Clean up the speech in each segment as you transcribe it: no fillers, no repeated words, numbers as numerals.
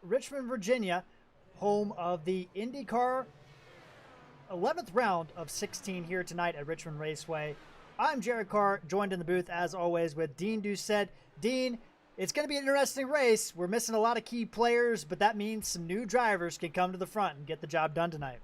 Richmond, Virginia, home of the IndyCar 11th round of 16 here tonight at Richmond Raceway. I'm Jared Carr, joined in the booth as always with Dean Doucet. Dean, it's going to be an interesting race. We're missing a lot of key players, but that means some new drivers can come to the front and get the job done tonight.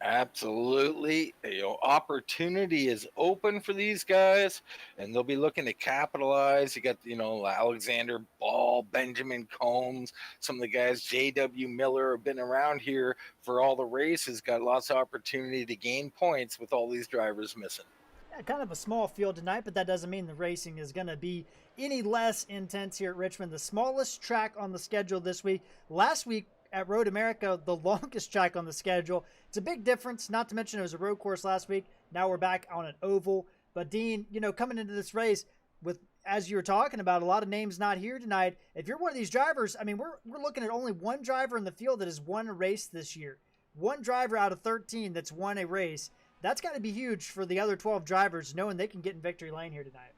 Absolutely. Opportunity is open for these guys, and they'll be looking to capitalize. You got, Alexander Ball, Benjamin Combs, some of the guys, J.W. Miller, have been around here for all the races, got lots of opportunity to gain points with all these drivers missing. Yeah, kind of a small field tonight, but that doesn't mean the racing is going to be any less intense here at Richmond. The smallest track on the schedule this week. Last week, at Road America, the longest track on the schedule. It's a big difference, not to mention it was a road course last week. Now we're back on an oval. But Dean, coming into this race with, as you were talking about, a lot of names not here tonight. If you're one of these drivers, I mean, we're looking at only one driver in the field that has won a race this year. One driver out of 13 that's won a race. That's got to be huge for the other 12 drivers, knowing they can get in victory lane here tonight.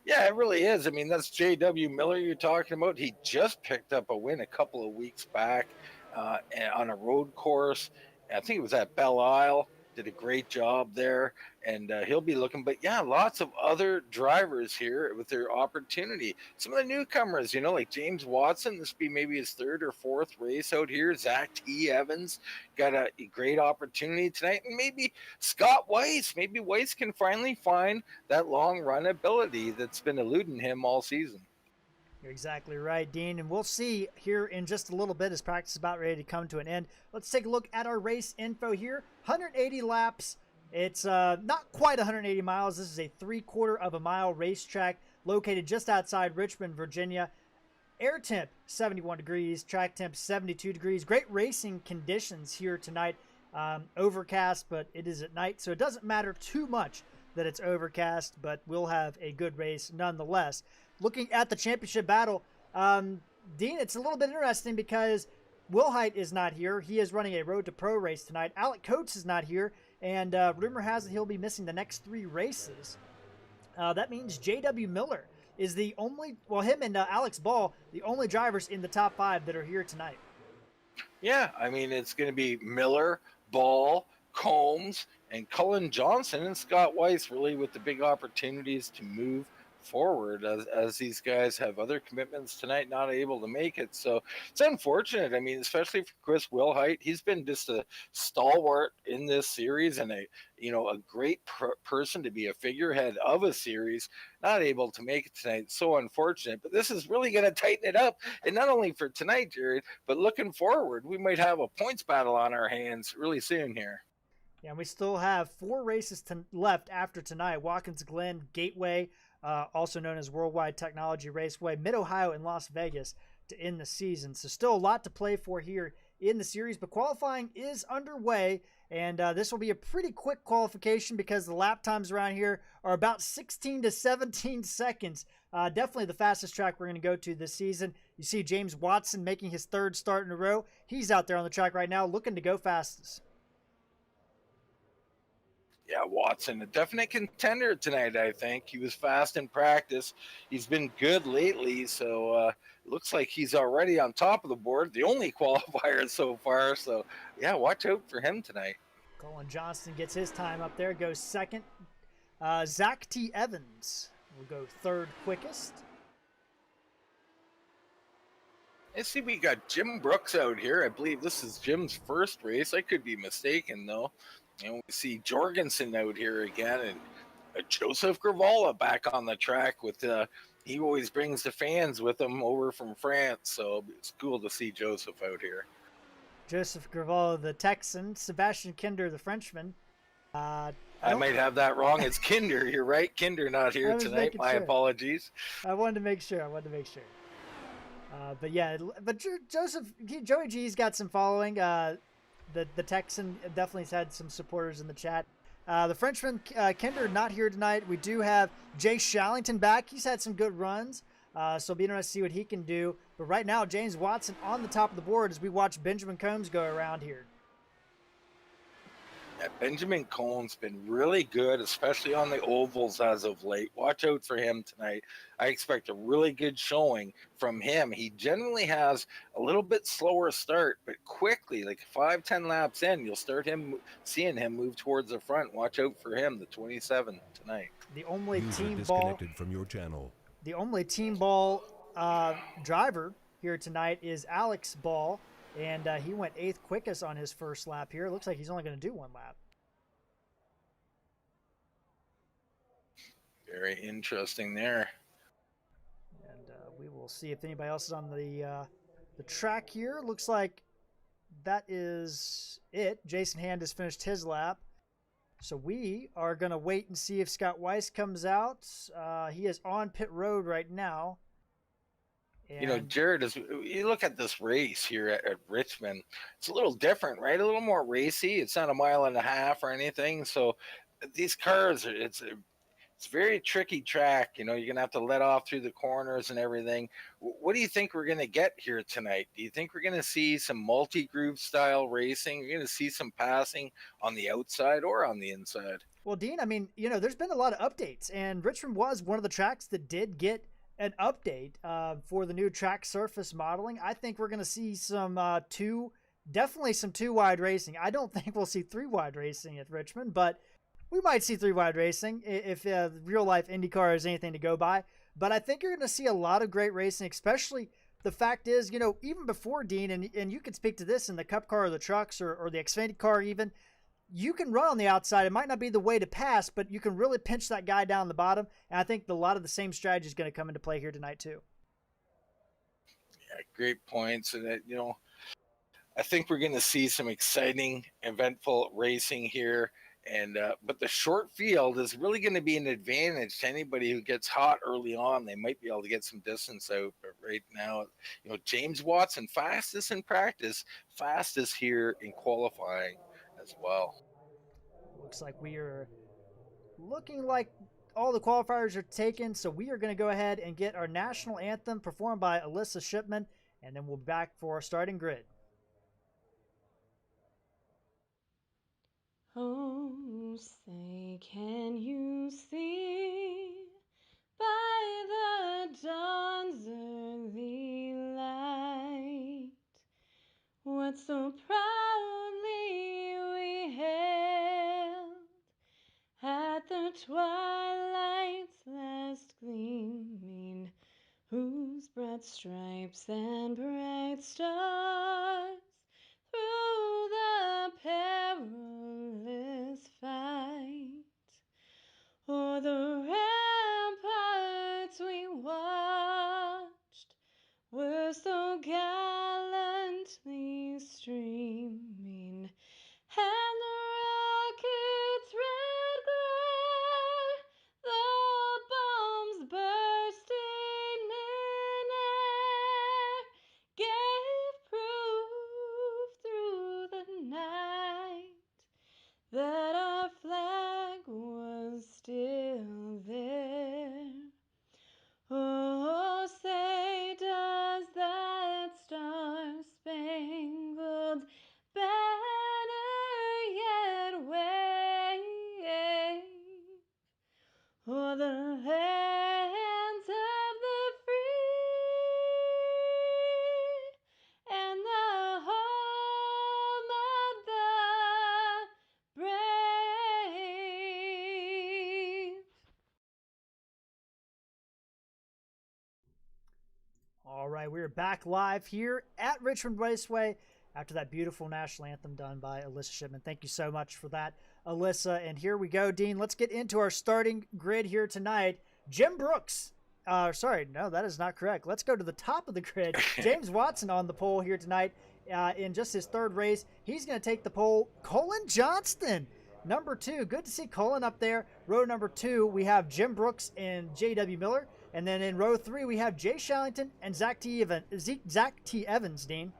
Yeah, it really is. I mean, that's J.W. Miller you're talking about. He just picked up a win a couple of weeks back on a road course. I think it was at Belle Isle. Did a great job there, and he'll be looking. But, yeah, lots of other drivers here with their opportunity. Some of the newcomers, like James Watson, this will be maybe his third or fourth race out here. Zach T. Evans got a great opportunity tonight. And maybe Scott Weiss. Maybe Weiss can finally find that long run ability that's been eluding him all season. You're exactly right, Dean, and we'll see here in just a little bit as practice is about ready to come to an end. Let's take a look at our race info here. 180 laps. It's not quite 180 miles. This is a 3/4 of a mile racetrack located just outside Richmond, Virginia. Air temp 71 degrees, track temp 72 degrees. Great racing conditions here tonight. Overcast, but it is at night, so it doesn't matter too much that it's overcast, but we'll have a good race nonetheless. Looking at the championship battle, Dean, it's a little bit interesting because Wilhite is not here. He is running a Road to Pro race tonight. Alec Coates is not here, and rumor has it he'll be missing the next 3 races. That means J.W. Miller is the only, him and Alex Ball, the only drivers in the top 5 that are here tonight. Yeah, I mean, it's going to be Miller, Ball, Combs, and Cullen Johnson and Scott Weiss really with the big opportunities to move forward as these guys have other commitments tonight, not able to make it. So it's unfortunate. I mean, especially for Chris Wilhite, he's been just a stalwart in this series and a great person to be a figurehead of a series, not able to make it tonight. So unfortunate, but this is really going to tighten it up. And not only for tonight, Jared, but looking forward, we might have a points battle on our hands really soon here. Yeah, and we still have 4 races left after tonight. Watkins Glen, Gateway, also known as Worldwide Technology Raceway, Mid-Ohio, and Las Vegas to end the season. So still a lot to play for here in the series, but qualifying is underway, and this will be a pretty quick qualification because the lap times around here are about 16 to 17 seconds. Definitely the fastest track we're going to go to this season. You see James Watson making his 3rd start in a row. He's out there on the track right now looking to go fastest. Yeah, Watson, a definite contender tonight, I think. He was fast in practice. He's been good lately, so looks like he's already on top of the board, the only qualifier so far. So, yeah, watch out for him tonight. Colin Johnston gets his time up there, goes 2nd. Zach T. Evans will go 3rd quickest. I see we got Jim Brooks out here. I believe this is Jim's first race. I could be mistaken, though. And we see Jorgensen out here again, and Joseph Gravala back on the track with he always brings the fans with him over from France, so it's cool to see Joseph out here. Joseph Gravala, the Texan, Sebastian Kinder, the Frenchman. I might have that wrong. It's Kinder. You're right. Kinder not here tonight. My apologies. I wanted to make sure. But yeah, but Joey G's got some following. The Texan definitely has had some supporters in the chat. The Frenchman, Kinder, not here tonight. We do have Jay Shallington back. He's had some good runs, so it'll be interesting to see what he can do. But right now, James Watson on the top of the board as we watch Benjamin Combs go around here. Benjamin Cohen's been really good, especially on the ovals as of late. Watch out for him tonight. I expect a really good showing from him. He generally has a little bit slower start, but quickly, like 5-10 laps in, you'll start seeing him move towards the front. Watch out for him, the 27 tonight. The only User team ball, disconnected from your channel. the only team ball driver here tonight is Alex Ball, and he went 8th quickest on his first lap here. It looks like he's only going to do 1 lap. Very interesting there. And we will see if anybody else is on the track here. Looks like that is it. Jason Hand has finished his lap. So we are going to wait and see if Scott Weiss comes out. He is on pit road right now. And you know, Jared, as you look at this race here at Richmond, it's a little different, right? A little more racy. It's not a 1.5 miles or anything. So these cars, it's a very tricky track. You know, you're going to have to let off through the corners and everything. What do you think we're going to get here tonight? Do you think we're going to see some multi-groove style racing? You're going to see some passing on the outside or on the inside? Well, Dean, I mean, you know, there's been a lot of updates, and Richmond was one of the tracks that did get an update for the new track surface modeling. I think we're going to see some definitely some 2-wide racing. I don't think we'll see 3-wide racing at Richmond, but we might see 3-wide racing if real life IndyCar is anything to go by. But I think you're going to see a lot of great racing, especially the fact is, you know, even before, Dean, and you can speak to this in the Cup car or the trucks or the Xfinity car even, you can run on the outside. It might not be the way to pass, but you can really pinch that guy down the bottom. And I think a lot of the same strategy is going to come into play here tonight too. Yeah, great points. And, you know, I think we're going to see some exciting, eventful racing here. And but the short field is really going to be an advantage to anybody who gets hot early on. They might be able to get some distance out, but right now, you know, James Watson, fastest in practice, fastest here in qualifying as well. Looks like we are looking like all the qualifiers are taken, so we are going to go ahead and get our national anthem performed by Alyssa Shipman, and then we'll be back for our starting grid. Oh, say, can you see by the dawn's early light what so proudly we hailed at the twilight's last gleaming, whose broad stripes and bright stars through the perilous fight o'er the ramparts we watched were so gallantly streaming, and the rocket's red glare, the bombs bursting in air, gave proof through the night that our flag was still there. Oh, say, does that star-spangled banner yet wave o'er the lands of the free and the home of the brave? All right, we're back live here at Richmond Raceway after that beautiful national anthem done by Alyssa Shipman. Thank you so much for that, Alyssa. And here we go, Dean. Let's get into our starting grid here tonight. Jim Brooks. Sorry, no, that is not correct. Let's go to the top of the grid. James Watson on the pole here tonight in just his 3rd race. He's going to take the pole. Colin Johnston, number 2. Good to see Colin up there. Row number 2, we have Jim Brooks and J.W. Miller. And then in row 3, we have Jay Shallington and Zach T. Evans, Dean.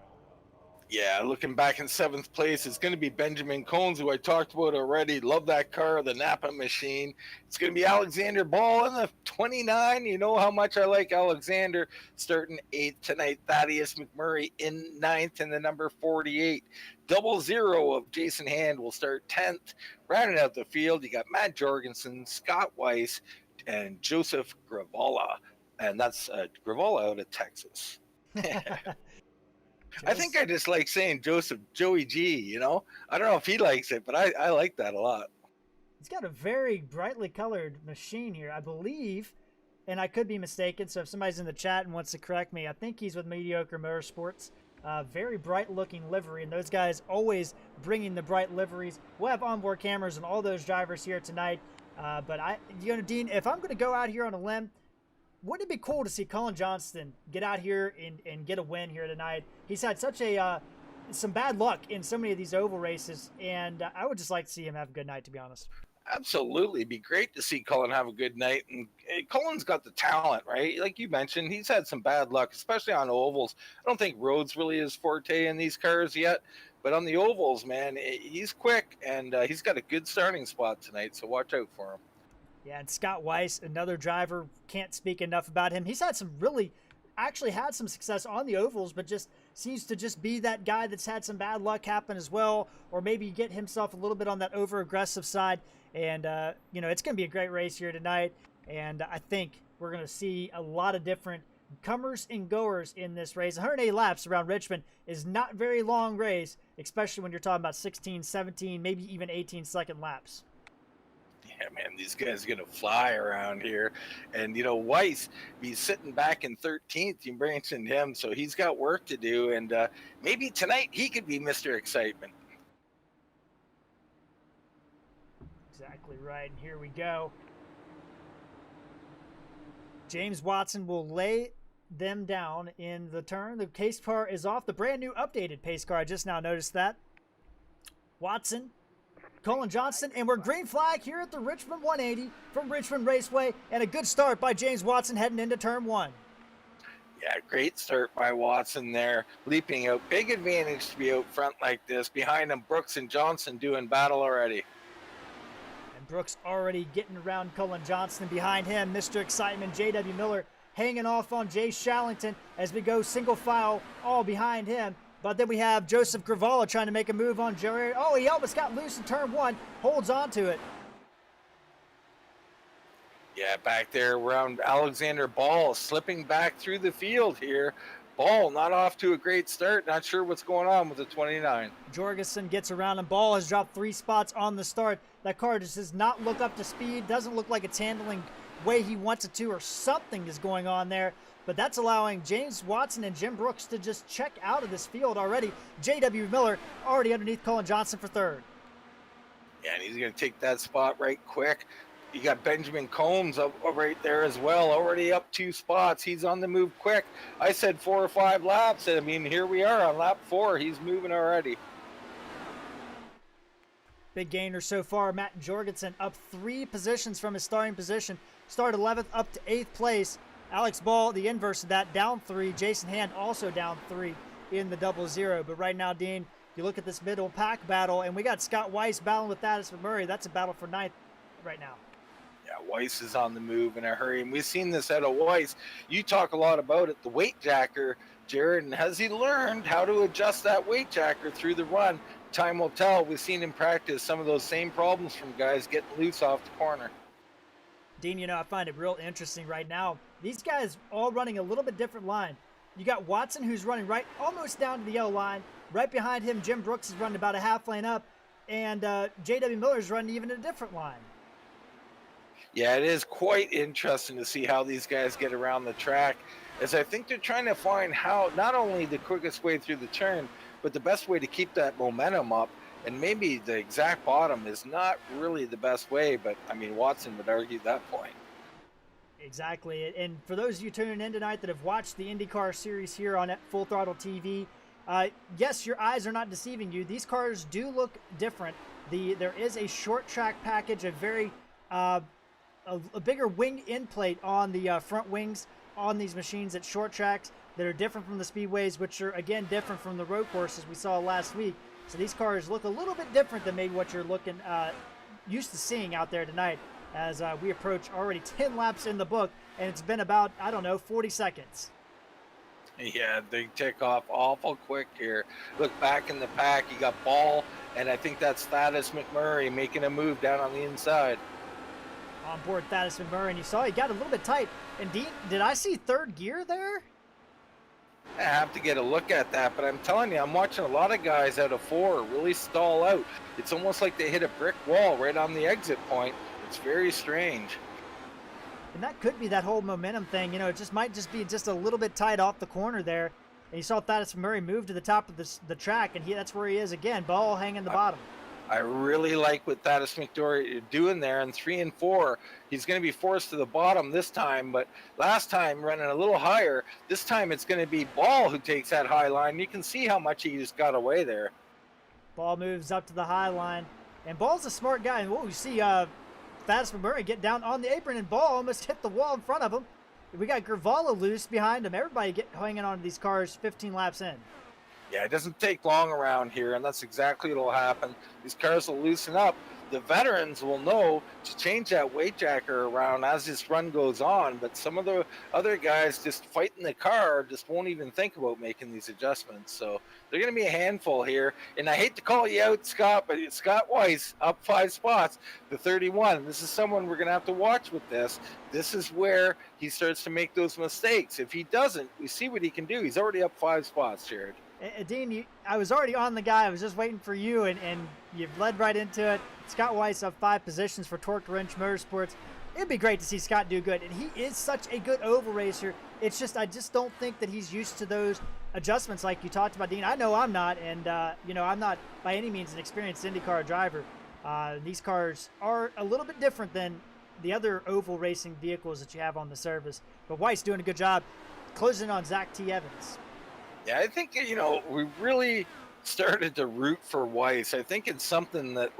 Yeah, looking back in 7th place, it's going to be Benjamin Cones, who I talked about already. Love that car, the Napa machine. It's going to be Alexander Ball in the 29. You know how much I like Alexander. Starting 8th tonight, Thaddeus McMurray in 9th in the number 48. 00 of Jason Hand will start 10th. Rounding out the field, you got Matt Jorgensen, Scott Weiss, and Joseph Gravala. And that's Gravala out of Texas. I think I just like saying Joey G, you know? I don't know if he likes it, but I like that a lot. He's got a very brightly colored machine here, I believe, and I could be mistaken, so if somebody's in the chat and wants to correct me, I think he's with Mediocre Motorsports. Very bright looking livery, and those guys always bringing the bright liveries. We'll have onboard cameras on all those drivers here tonight, but Dean, if I'm going to go out here on a limb, wouldn't it be cool to see Colin Johnston get out here and get a win here tonight? He's had such some bad luck in so many of these oval races, and I would just like to see him have a good night, to be honest. Absolutely. It'd be great to see Colin have a good night. And Colin's got the talent, right? Like you mentioned, he's had some bad luck, especially on ovals. I don't think roads really his forte in these cars yet, but on the ovals, man, he's quick, and he's got a good starting spot tonight, so watch out for him. Yeah, and Scott Weiss, another driver, can't speak enough about him. He's had actually had some success on the ovals, but just seems to just be that guy that's had some bad luck happen as well, or maybe get himself a little bit on that over-aggressive side. And, it's going to be a great race here tonight, and I think we're going to see a lot of different comers and goers in this race. 180 laps around Richmond is not very long race, especially when you're talking about 16, 17, maybe even 18-second laps. Yeah, man, these guys are going to fly around here. And, Weiss, he's sitting back in 13th. You mentioned him, so he's got work to do. And maybe tonight he could be Mr. Excitement. Exactly right. And here we go. James Watson will lay them down in the turn. The pace car is off. The brand new updated pace car. I just now noticed that. Watson, Colin Johnston, and we're green flag here at the Richmond 180 from Richmond Raceway, and a good start by James Watson heading into turn 1. Yeah, great start by Watson there, leaping out. Big advantage to be out front like this. Behind him, Brooks and Johnson doing battle already. And Brooks already getting around Colin Johnston. Behind him, Mr. Excitement, J.W. Miller, hanging off on Jay Shallington as we go single file all behind him. But then we have Joseph Gravala trying to make a move on Jerry. Oh, he almost got loose in turn 1. Holds on to it. Yeah, back there around Alexander Ball, slipping back through the field here. Ball not off to a great start. Not sure what's going on with the 29. Jorgensen gets around, and Ball has dropped 3 spots on the start. That car just does not look up to speed. Doesn't look like it's handling way he wants it to, or something is going on there. But that's allowing James Watson and Jim Brooks to just check out of this field already. J.W. Miller already underneath Colin Johnston for 3rd. Yeah, and he's going to take that spot right quick. You got Benjamin Combs up right there as well, already up 2 spots. He's on the move quick. I said 4 or 5 laps. I mean, here we are on lap 4. He's moving already. Big gainer so far. Matt Jorgensen up 3 positions from his starting position. Started 11th up to 8th place. Alex Ball, the inverse of that, down 3. Jason Hand also down 3 in the 00. But right now, Dean, you look at this middle pack battle, and we got Scott Weiss battling with Thaddeus McMurray. That's a battle for 9th right now. Yeah, Weiss is on the move in a hurry, and we've seen this out of Weiss. You talk a lot about it, the weight jacker, Jared, and has he learned how to adjust that weight jacker through the run? Time will tell. We've seen him practice some of those same problems from guys getting loose off the corner. Dean, I find it real interesting right now. These guys all running a little bit different line. You got Watson, who's running right almost down to the yellow line. Right behind him, Jim Brooks is running about a half lane up, and J.W. Miller is running even a different line. Yeah, it is quite interesting to see how these guys get around the track, as I think they're trying to find how not only the quickest way through the turn, but the best way to keep that momentum up. And maybe the exact bottom is not really the best way, but I mean, Watson would argue that point. Exactly. And for those of you tuning in tonight that have watched the IndyCar series here on Full Throttle TV, yes, your eyes are not deceiving you. These cars do look different. There is a short track package, a very a bigger wing end plate on the front wings on these machines at short tracks. that are different from the speedways, which are, again, different from the road courses we saw last week. So these cars look a little bit different than maybe what you're looking used to seeing out there tonight, as we approach already 10 laps in the book, and it's been about, I don't know, 40 seconds. Yeah, they tick off awful quick here. Look back in the pack, you got Ball, and I think that's Thaddeus McMurray making a move down on the inside. On board Thaddeus McMurray, and you saw he got a little bit tight. And Dean, did I see third gear there? I have to get a look at that, but I'm telling you, I'm watching a lot of guys out of 4 really stall out. It's almost like they hit a brick wall right on the exit point. It's very strange. And that could be that whole momentum thing. You know, it just might just be just a little bit tight off the corner there. And you saw Thaddeus McMurray move to the top of the track, and that's where he is again. Ball hanging the bottom. I really like what Thaddeus McMurray is doing there in 3 and 4. He's going to be forced to the bottom this time, but last time running a little higher. This time it's going to be Ball who takes that high line. You can see how much he just got away there. Ball moves up to the high line, and Ball's a smart guy. And we see Thaddeus McMurray get down on the apron, and Ball almost hit the wall in front of him. We got Gurvala loose behind him. Everybody hanging on to these cars 15 laps in. Yeah, it doesn't take long around here, and that's exactly what will happen. These cars will loosen up. The veterans will know to change that weight jacker around as this run goes on, but some of the other guys just fighting the car just won't even think about making these adjustments. So they're going to be a handful here. And I hate to call you out, Scott, but Scott Weiss up 5 spots, the 31. This is someone we're going to have to watch with this. This is where he starts to make those mistakes. If he doesn't, we see what he can do. He's already up 5 spots, Jared. Dean, I was already on the guy. I was just waiting for you, and you've led right into it. Scott Weiss up 5 positions for Torque Wrench Motorsports. It'd be great to see Scott do good, and he is such a good oval racer. It's just I just don't think that he's used to those adjustments like you talked about, Dean. I know I'm not, and I'm not by any means an experienced IndyCar driver. These cars are a little bit different than the other oval racing vehicles that you have on the service. But Weiss doing a good job closing on Zach T. Evans. Yeah, I think, we really started to root for Weiss. I think it's something that,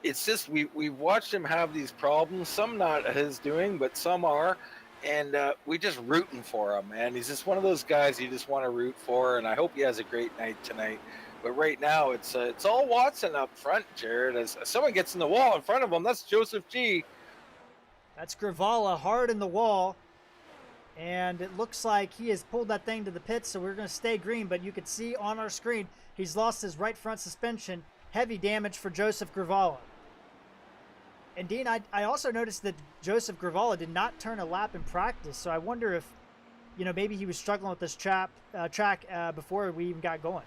it's just we've watched him have these problems, some not his doing, but some are, and we just rooting for him, man. He's just one of those guys you just want to root for, and I hope he has a great night tonight. But right now, it's all Watson up front, Jared. As someone gets in the wall in front of him, that's Joseph G. That's Gurvala hard in the wall. And it looks like he has pulled that thing to the pits, so we're going to stay green. But you can see on our screen, he's lost his right front suspension. Heavy damage for Joseph Gurvala. And Dean, I also noticed that Joseph Gurvala did not turn a lap in practice. So I wonder if, maybe he was struggling with this track before we even got going.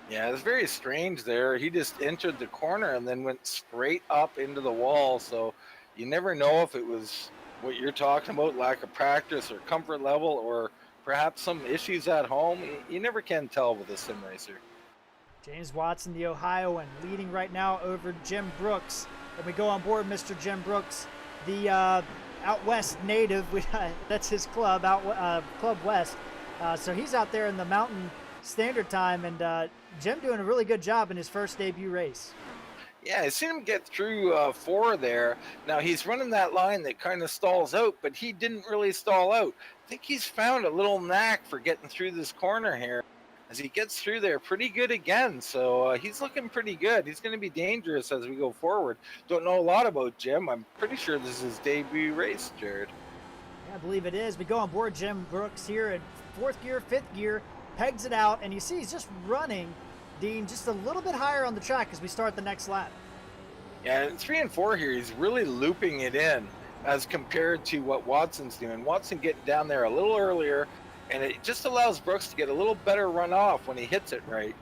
Yeah, it's very strange there. He just entered the corner and then went straight up into the wall. So you never know if it was what you're talking about, lack of practice or comfort level, or perhaps some issues at home. You never can tell with a sim racer. James Watson, the Ohioan, leading right now over Jim Brooks. And we go on board Mr. Jim Brooks, the out west native. That's his club, Club West. So he's out there in the Mountain Standard Time, and Jim doing a really good job in his first debut race. Yeah, I seen him get through 4 there. Now, he's running that line that kind of stalls out, but he didn't really stall out. I think he's found a little knack for getting through this corner here. As he gets through there pretty good again. So he's looking pretty good. He's going to be dangerous as we go forward. Don't know a lot about Jim. I'm pretty sure this is his debut race, Jared. Yeah, I believe it is. We go on board Jim Brooks here in 4th gear, 5th gear, pegs it out, and you see he's just running, Dean, just a little bit higher on the track as we start the next lap. Yeah, in 3 and 4 here, he's really looping it in as compared to what Watson's doing. Watson getting down there a little earlier, and it just allows Brooks to get a little better run off when he hits it right.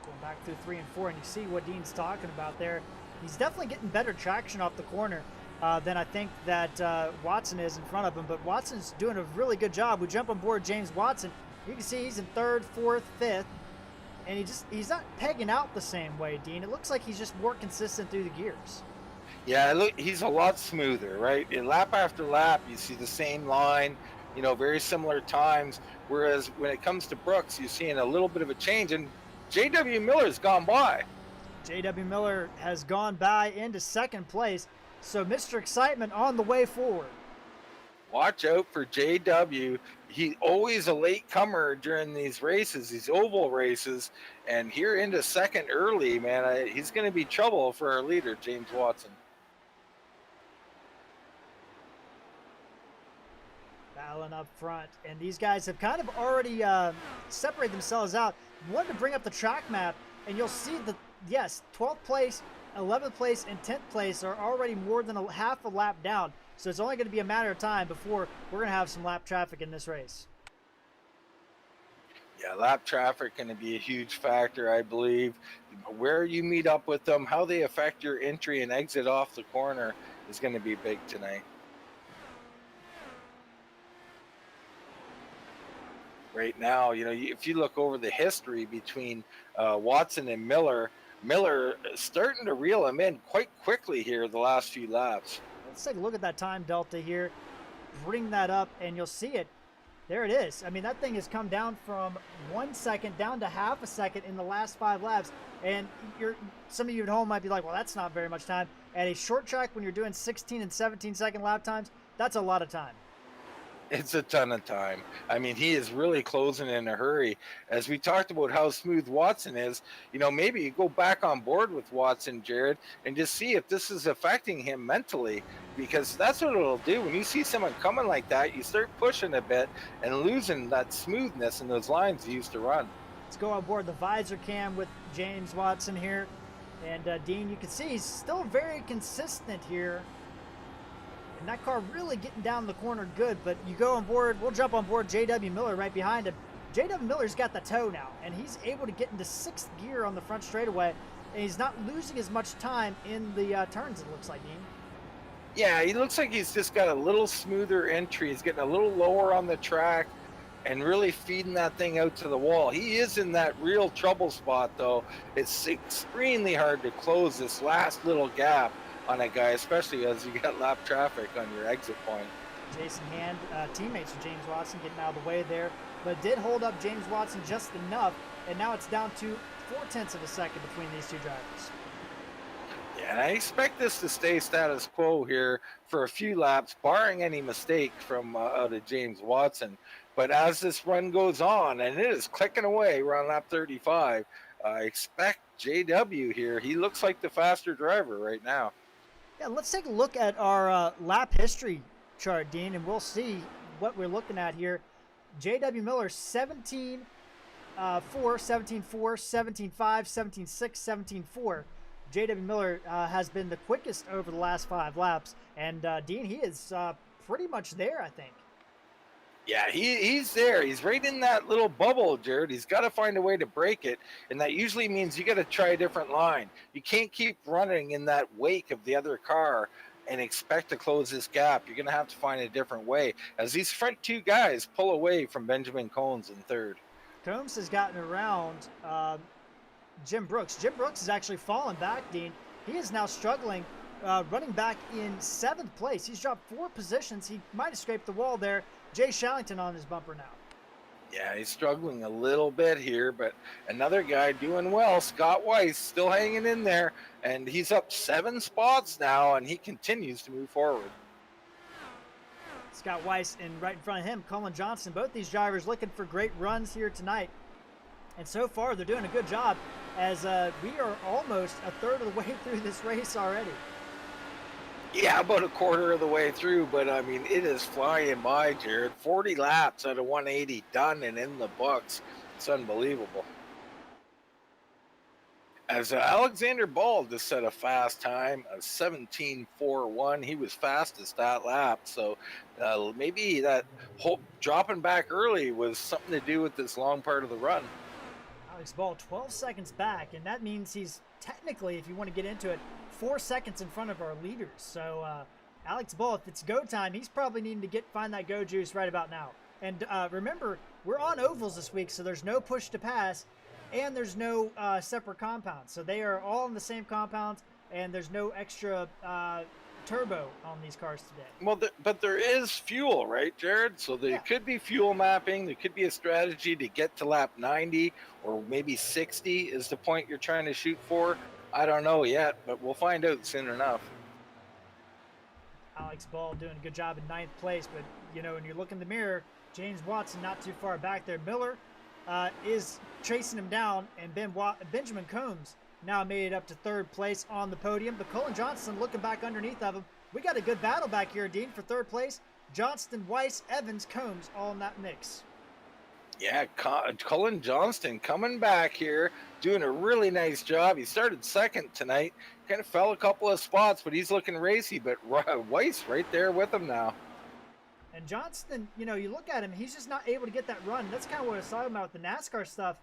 Going back through 3 and 4, and you see what Dean's talking about there. He's definitely getting better traction off the corner than I think that Watson is in front of him, but Watson's doing a really good job. We jump on board James Watson. You can see he's in 3rd, 4th, 5th, and he's not pegging out the same way, Dean. It looks like he's just more consistent through the gears. Yeah, look, he's a lot smoother, right? In lap after lap, you see the same line, very similar times, whereas when it comes to Brooks, you're seeing a little bit of a change, and J.W. Miller's gone by. J.W. Miller has gone by into 2nd place, so Mr. Excitement on the way forward. Watch out for J.W. he always a late comer during these races, these oval races, and here into second early, man. He's going to be trouble for our leader, James Watson. Battling up front, and these guys have kind of already separated themselves out. Wanted to bring up the track map, and you'll see that, yes, 12th place, 11th place, and 10th place are already more than half a lap down. So it's only going to be a matter of time before we're going to have some lap traffic in this race. Yeah, lap traffic going to be a huge factor, I believe. Where you meet up with them, how they affect your entry and exit off the corner is going to be big tonight. Right now, if you look over the history between Watson and Miller is starting to reel him in quite quickly here the last few laps. Let's take a look at that time delta here. Bring that up, and you'll see it. There it is. I mean, that thing has come down from 1 second down to half a second in the last 5 laps. And some of you at home might be like, well, that's not very much time. At a short track, when you're doing 16 and 17-second lap times, that's a lot of time. It's a ton of time. I mean, he is really closing in a hurry. As we talked about how smooth Watson is, maybe you go back on board with Watson, Jared, and just see if this is affecting him mentally, because that's what it'll do. When you see someone coming like that, you start pushing a bit and losing that smoothness in those lines you used to run. Let's go on board the visor cam with James Watson here. And Dean, you can see he's still very consistent here. And that car really getting down the corner good, but you go on board, we'll jump on board J.W. Miller right behind him. J.W. Miller's got the toe now, and he's able to get into 6th gear on the front straightaway, and he's not losing as much time in the turns, it looks like, Dean. Yeah, he looks like he's just got a little smoother entry. He's getting a little lower on the track and really feeding that thing out to the wall. He is in that real trouble spot, though. It's extremely hard to close this last little gap on a guy, especially as you got lap traffic on your exit point. Jason Hand, teammates of James Watson, getting out of the way there, but did hold up James Watson just enough, and now it's down to 0.4 of a second between these two drivers. Yeah, and I expect this to stay status quo here for a few laps, barring any mistake from out of James Watson. But as this run goes on, and it is clicking away around lap 35, I expect JW here. He looks like the faster driver right now. Yeah, let's take a look at our lap history chart, Dean, and we'll see what we're looking at here. J.W. Miller, 17-4, 17-4, 17-5, 17-6, 17-4. J.W. Miller has been the quickest over the last 5 laps, and Dean, he is pretty much there, I think. Yeah, he's there. He's right in that little bubble, Jared. He's got to find a way to break it, and that usually means you got to try a different line. You can't keep running in that wake of the other car and expect to close this gap. You're going to have to find a different way as these front 2 guys pull away from Benjamin Combs in 3rd. Combs has gotten around Jim Brooks. Jim Brooks is actually fallen back, Dean. He is now struggling, running back in 7th place. He's dropped 4 positions. He might have scraped the wall there. Jay Shallington on his bumper now. Yeah, he's struggling a little bit here, but another guy doing well, Scott Weiss, still hanging in there, and he's up 7 spots now, and he continues to move forward. Scott Weiss, and right in front of him, Colin Johnson. Both these drivers looking for great runs here tonight. And so far, they're doing a good job, as we are almost a third of the way through this race already. Yeah, about a quarter of the way through, but I mean, it is flying by, Jared. 40 laps out of 180 done and in the books. It's unbelievable. As Alexander Ball just set a fast time, a 17.41. He was fastest that lap, so maybe that whole dropping back early was something to do with this long part of the run. Alex Ball 12 seconds back, and that means he's technically, if you want to get into it, 4 seconds in front of our leaders. So Alex Ball, if it's go time, he's probably needing to find that go juice right about now. And remember, we're on ovals this week, so there's no push to pass, and there's no separate compounds. So they are all in the same compounds, and there's no extra turbo on these cars today. Well, but there is fuel, right, Jared? So there could be fuel mapping. There could be a strategy to get to lap 90 or maybe 60 is the point you're trying to shoot for. I don't know yet, but we'll find out soon enough. Alex Ball doing a good job in 9th place, but, you know, when you look in the mirror, James Watson not too far back there. Miller is chasing him down, and Benjamin Combs now made it up to third place on the podium. But Colin Johnston looking back underneath of him. We got a good battle back here, Dean, for third place. Johnston, Weiss, Evans, Combs, all in that mix. Yeah, Cullen Johnston coming back here, doing a really nice job. He started second tonight, kind of fell a couple of spots, but he's looking racy. But Weiss right there with him now. And Johnston, you look at him, he's just not able to get that run. That's kind of what I was talking about with the NASCAR stuff.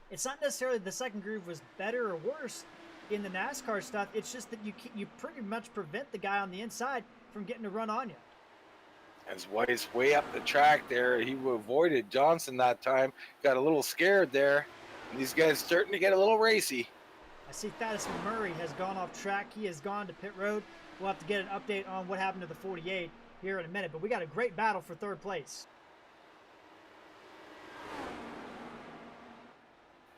It's not necessarily the second groove was better or worse in the NASCAR stuff. It's just that you pretty much prevent the guy on the inside from getting a run on you. As Weiss way up the track there, he avoided Johnson that time. Got a little scared there. And these guys starting to get a little racy. I see Thaddeus McMurray has gone off track. He has gone to pit road. We'll have to get an update on what happened to the 48 here in a minute. But we got a great battle for third place.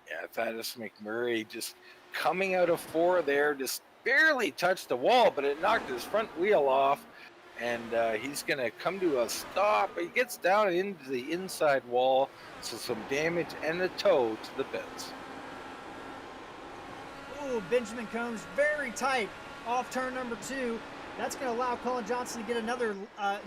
Yeah, Thaddeus McMurray just coming out of 4 there, just barely touched the wall, but it knocked his front wheel off. And he's going to come to a stop. He gets down into the inside wall, so some damage and a toe to the pits. Ooh, Benjamin Combs very tight off turn number 2. That's going to allow Colin Johnston to get another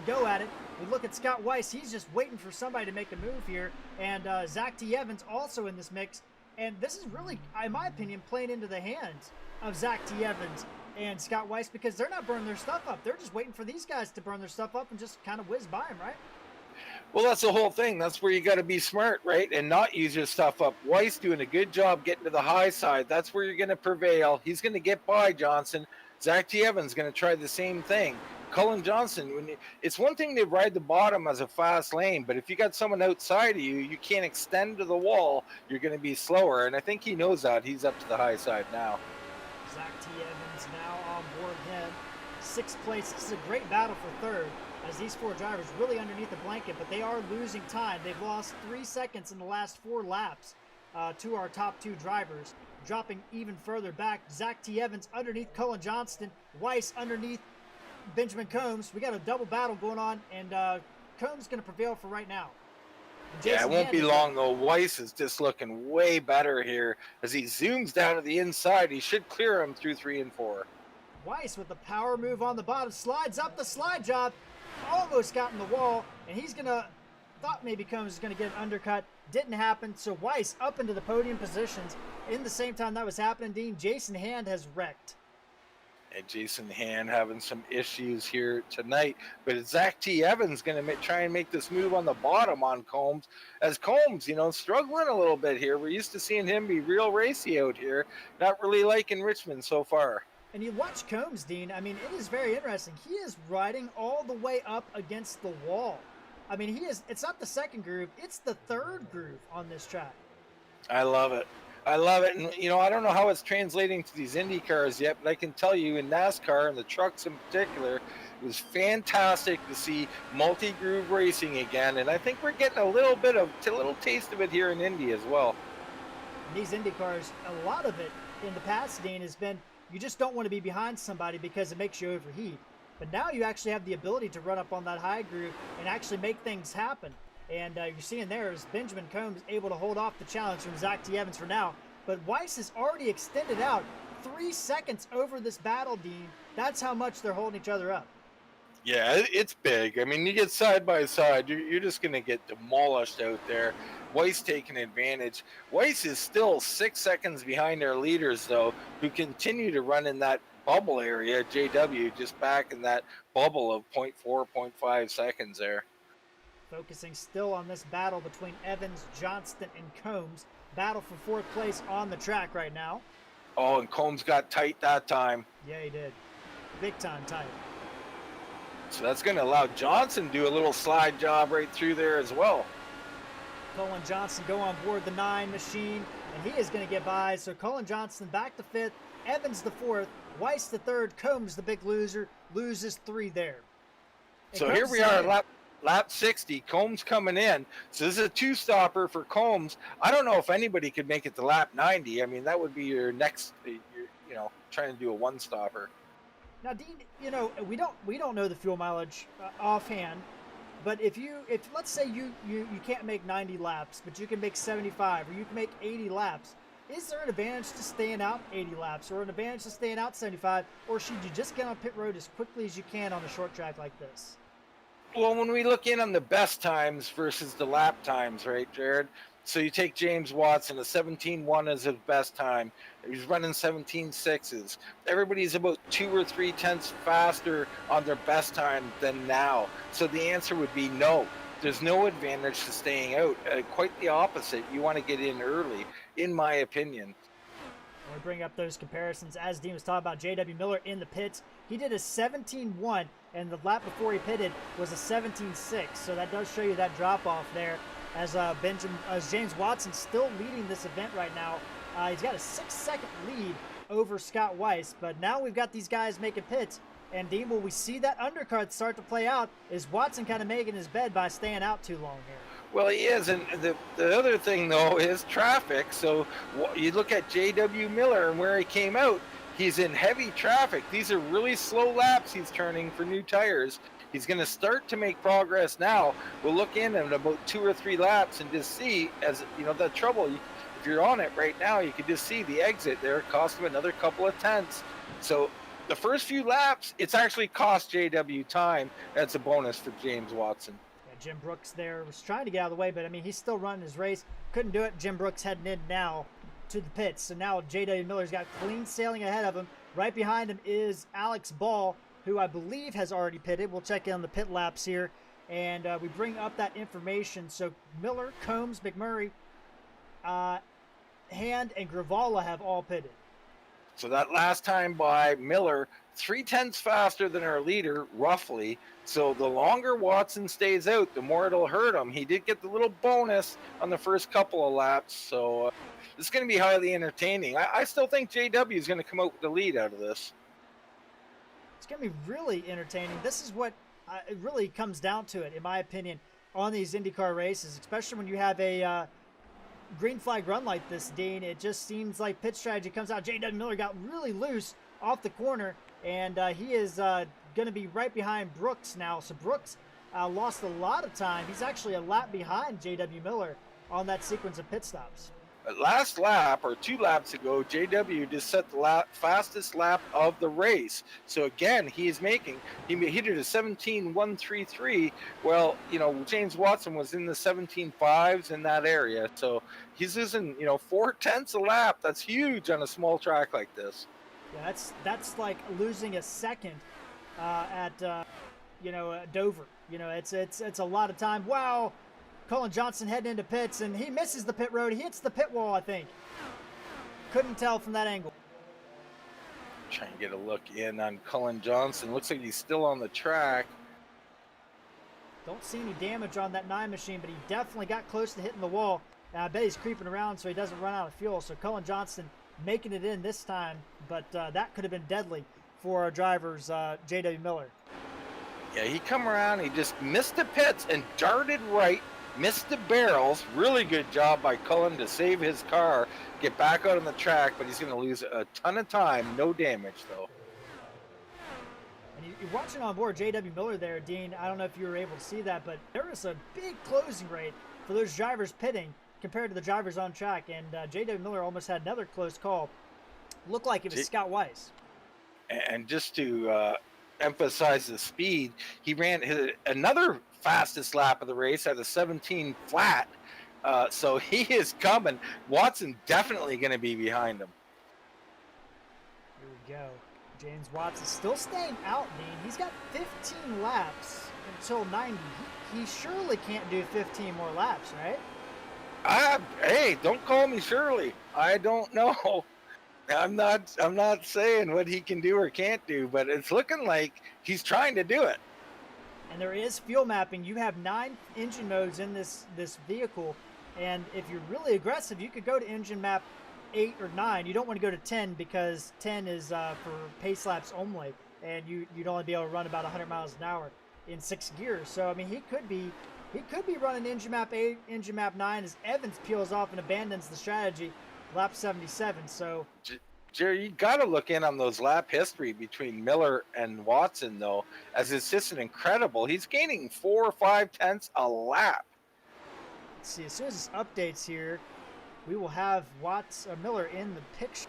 go at it. We look at Scott Weiss. He's just waiting for somebody to make a move here. And Zach T. Evans also in this mix. And this is really, in my opinion, playing into the hands of Zach T. Evans and Scott Weiss, because they're not burning their stuff up. They're just waiting for these guys to burn their stuff up and just kind of whiz by them, right? Well, that's the whole thing. That's where you got to be smart, right? And not use your stuff up. Weiss doing a good job getting to the high side. That's where you're going to prevail. He's going to get by Johnson. Zach T. Evans going to try the same thing. Cullen Johnston, it's one thing to ride the bottom as a fast lane, but if you got someone outside of you, you can't extend to the wall, you're going to be slower. And I think he knows that. He's up to the high side now. Zach T. Evans now on board him. 6th place. This is a great battle for third, as these 4 drivers really underneath the blanket, but they are losing time. They've lost 3 seconds in the last 4 laps to our top 2 drivers, dropping even further back. Zach T. Evans underneath Cullen Johnston, Weiss underneath Benjamin Combs. We got a double battle going on, and Combs going to prevail for right now. Yeah, it won't be long though. Weiss is just looking way better here as he zooms down to the inside. He should clear him through 3 and 4. Weiss with the power move on the bottom, slides up the slide job, almost got in the wall, and he's gonna, thought maybe Combs was gonna get an undercut, didn't happen. So Weiss up into the podium positions. In the same time that was happening, Dean, Jason Hand has wrecked. And Jason Hand having some issues here tonight. But Zach T. Evans going to try and make this move on the bottom on Combs. As Combs, struggling a little bit here. We're used to seeing him be real racy out here. Not really liking Richmond so far. And you watch Combs, Dean. I mean, it is very interesting. He is riding all the way up against the wall. I mean, it's not the second groove. It's the third groove on this track. I love it. And, I don't know how it's translating to these Indy cars yet, but I can tell you in NASCAR and the trucks in particular, it was fantastic to see multi-groove racing again. And I think we're getting a little taste of it here in Indy as well. And these Indy cars, a lot of it in the past, Dean, has been you just don't want to be behind somebody because it makes you overheat. But now you actually have the ability to run up on that high groove and actually make things happen. And you're seeing there is Benjamin Combs able to hold off the challenge from Zach T. Evans for now. But Weiss has already extended out 3 seconds over this battle, Dean. That's how much they're holding each other up. Yeah, it's big. I mean, you get side by side, you're just going to get demolished out there. Weiss taking advantage. Weiss is still 6 seconds behind our leaders, though, who continue to run in that bubble area. JW just back in that bubble of 0.4, 0.5 seconds there. Focusing still on this battle between Evans, Johnston, and Combs. Battle for 4th place on the track right now. Oh, and Combs got tight that time. Yeah, he did. Big time tight. So that's going to allow Johnson to do a little slide job right through there as well. Colin Johnston go on board the 9 machine, and he is going to get by. So Colin Johnston back to 5th, Evans the 4th, Weiss the 3rd, Combs the big loser, loses 3 there. And So Combs here we are, lap 60, Combs coming in. So this is a 2-stopper for Combs. I don't know if anybody could make it to lap 90. I mean, that would be your next, trying to do a 1-stopper. Now, Dean, we don't know the fuel mileage offhand, But if let's say you can't make 90 laps, but you can make 75 or you can make 80 laps, is there an advantage to staying out 80 laps or an advantage to staying out 75, or should you just get on pit road as quickly as you can on a short track like this? Well, when we look in on the best times versus the lap times, right, Jared? So you take James Watson, a 17.1 is his best time. He's running 17.6s. Everybody's about 2 or 3 tenths faster on their best time than now. So the answer would be no. There's no advantage to staying out. Quite the opposite. You want to get in early, in my opinion. When we bring up those comparisons, as Dean was talking about J.W. Miller in the pits, he did a 17.1, and the lap before he pitted was a 17.6. So that does show you that drop-off there. As James Watson still leading this event right now. He's got a 6-second lead over Scott Weiss, but now we've got these guys making pits. And Dean, will we see that undercut start to play out? Is Watson kind of making his bed by staying out too long here? Well, he is, and the other thing, though, is traffic. So you look at J.W. Miller and where he came out, he's in heavy traffic. These are really slow laps he's turning for new tires. He's going to start to make progress now. We'll look in at about 2 or 3 laps and just see, as you know, the trouble. If you're on it right now, you can just see the exit there cost him another couple of tenths. So the first few laps, it's actually cost JW time. That's a bonus for James Watson. Yeah, Jim Brooks there was trying to get out of the way, but I mean, he's still running his race. Couldn't do it. Jim Brooks heading in now to the pits. So now J.W. Miller's got clean sailing ahead of him. Right behind him is Alex Ball, who I believe has already pitted. We'll check in on the pit laps here, and we bring up that information. So Miller, Combs, McMurray, Hand, and Gravala have all pitted. So that last time by Miller, 3 tenths faster than our leader, roughly. So the longer Watson stays out, the more it'll hurt him. He did get the little bonus on the first couple of laps, so it's going to be highly entertaining. I still think JW is going to come out with the lead out of this. It's going to be really entertaining. This is what it really comes down to it, in my opinion, on these IndyCar races, especially when you have a green flag run like this, Dean. It just seems like pit strategy comes out. J.W. Miller got really loose off the corner, and he is going to be right behind Brooks now. So Brooks lost a lot of time. He's actually a lap behind J.W. Miller on that sequence of pit stops. Last lap, or 2 laps ago, JW just set the fastest lap of the race. So again, he did a 17.133. Well, you know, James Watson was in the 17.5s in that area. So he's losing, 4 tenths a lap. That's huge on a small track like this. Yeah, that's like losing a second at Dover. It's a lot of time. Wow. Colin Johnson heading into pits, and he misses the pit road. He hits the pit wall, I think. Couldn't tell from that angle. Trying to get a look in on Cullen Johnson. Looks like he's still on the track. Don't see any damage on that 9 machine, but he definitely got close to hitting the wall. And I bet he's creeping around so he doesn't run out of fuel. So Cullen Johnson making it in this time, but that could have been deadly for our drivers, J.W. Miller. Yeah, he come around, he just missed the pits and darted right. Missed the barrels. Really good job by Cullen to save his car, get back out on the track, but he's going to lose a ton of time. No damage, though. And you're watching on board J.W. Miller there, Dean. I don't know if you were able to see that, but there is a big closing rate for those drivers pitting compared to the drivers on track. And J.W. Miller almost had another close call. Looked like it was Scott Weiss. And just to emphasize the speed, he ran another fastest lap of the race at a 17 flat. So he is coming. Watson definitely going to be behind him. Here we go. James Watson still staying out, Dean. He's got 15 laps until 90. He surely can't do 15 more laps, right? Hey, don't call me Shirley. I don't know. I'm not saying what he can do or can't do, but it's looking like he's trying to do it. And there is fuel mapping. You have 9 engine modes in this vehicle, and if you're really aggressive, you could go to engine map 8 or 9. You don't want to go to 10 because 10 is for pace laps only, and you'd only be able to run about 100 miles an hour in 6 gears. So I mean, he could be running engine map 8, engine map 9 as Evans peels off and abandons the strategy, lap 77. So Jerry, you got to look in on those lap history between Miller and Watson, though, as it's just an incredible. He's gaining 4 or 5 tenths a lap. Let's see, as soon as this updates here, we will have Miller in the picture.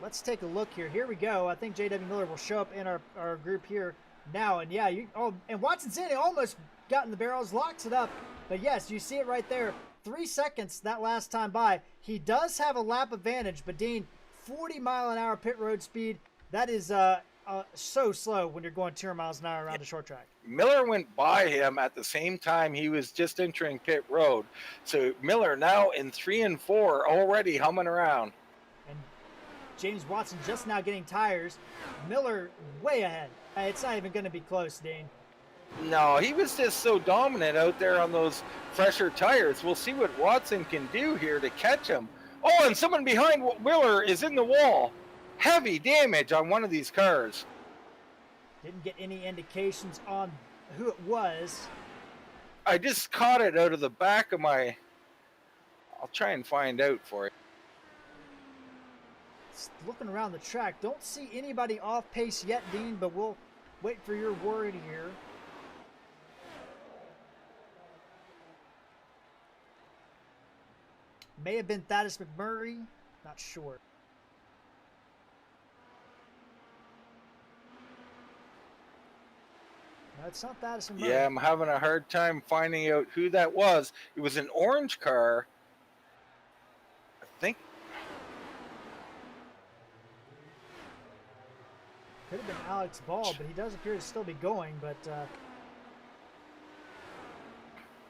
Let's take a look here. Here we go. I think J.W. Miller will show up in our group here now. And yeah, and Watson's in. He almost got in the barrels, locks it up. But yes, you see it right there. 3 seconds that last time by. He does have a lap advantage, but Dean, 40-mile-an-hour pit road speed. That is so slow when you're going 200 miles an hour around a short track. Miller went by him at the same time he was just entering pit road. So Miller now in 3 and 4 already humming around. And James Watson just now getting tires. Miller way ahead. It's not even going to be close, Dean. No, he was just so dominant out there on those fresher tires. We'll see what Watson can do here to catch him. Oh, and someone behind Miller is in the wall. Heavy damage on one of these cars. Didn't get any indications on who it was. I just caught it out of the back of my... I'll try and find out for you. Just looking around the track, don't see anybody off pace yet, Dean, but we'll wait for your word here. May have been Thaddeus McMurray, not sure. No, it's not Thaddeus McMurray. Yeah, I'm having a hard time finding out who that was. It was an orange car. I think. Could have been Alex Ball, but he does appear to still be going, but...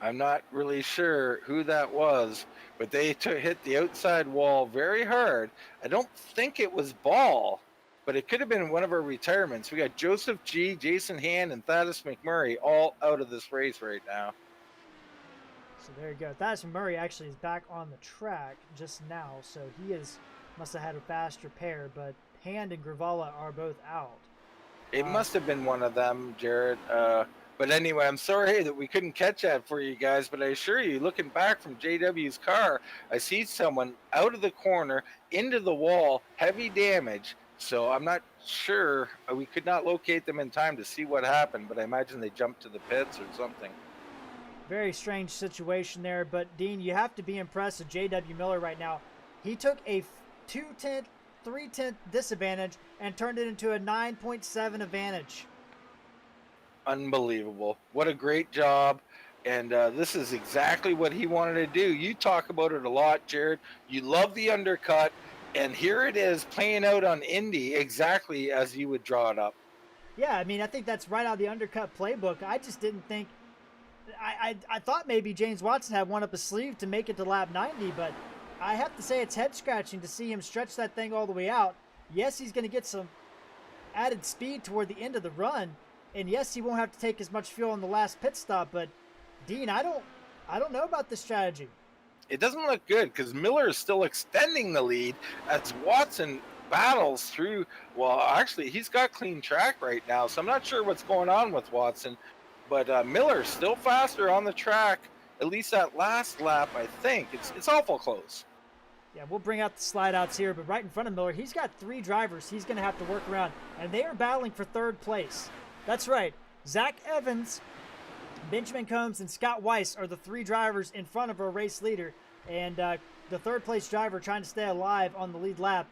I'm not really sure who that was, but they hit the outside wall very hard. I don't think it was Ball, but it could have been one of our retirements. We got Joseph G., Jason Hand, and Thaddeus McMurray all out of this race right now. So there you go. Thaddeus McMurray actually is back on the track just now, so he must have had a faster pair, but Hand and Gravala are both out. It must have been one of them, Jared. But anyway, I'm sorry that we couldn't catch that for you guys, but I assure you, looking back from JW's car, I see someone out of the corner, into the wall, heavy damage. So I'm not sure. We could not locate them in time to see what happened, but I imagine they jumped to the pits or something. Very strange situation there, but Dean, you have to be impressed with J.W. Miller right now. He took a 2/10, 3/10 disadvantage and turned it into a 9.7 advantage. Unbelievable. What a great job. And this is exactly what he wanted to do. You talk about it a lot, Jared. You love the undercut, and here it is playing out on Indy exactly as you would draw it up. Yeah, I mean, I think that's right out of the undercut playbook. I just didn't think... I thought maybe James Watson had one up his sleeve to make it to lap 90, but I have to say it's head-scratching to see him stretch that thing all the way out. Yes, he's going to get some added speed toward the end of the run, and yes, he won't have to take as much fuel on the last pit stop, but Dean, I don't know about this strategy. It doesn't look good because Miller is still extending the lead as Watson battles through. Well, actually, he's got clean track right now, so I'm not sure what's going on with Watson, but Miller's still faster on the track, at least that last lap, I think. It's awful close. Yeah, we'll bring out the slide outs here, but right in front of Miller, he's got 3 drivers he's going to have to work around, and they are battling for 3rd place. That's right. Zach Evans, Benjamin Combs, and Scott Weiss are the 3 drivers in front of our race leader. And the 3rd place driver trying to stay alive on the lead lap.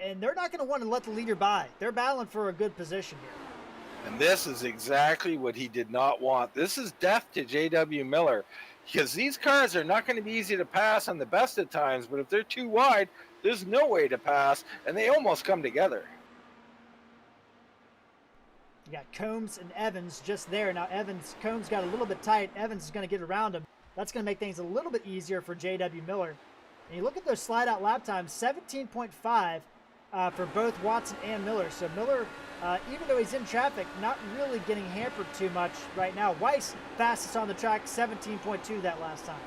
And they're not going to want to let the leader by. They're battling for a good position here. And this is exactly what he did not want. This is death to J.W. Miller. Because these cars are not going to be easy to pass on the best of times. But if they're too wide, there's no way to pass. And they almost come together. You got Combs and Evans just there. Now Combs got a little bit tight. Evans is going to get around him. That's going to make things a little bit easier for J.W. Miller. And you look at those slide-out lap times, 17.5 for both Watson and Miller. So Miller, even though he's in traffic, not really getting hampered too much right now. Weiss, fastest on the track, 17.2 that last time.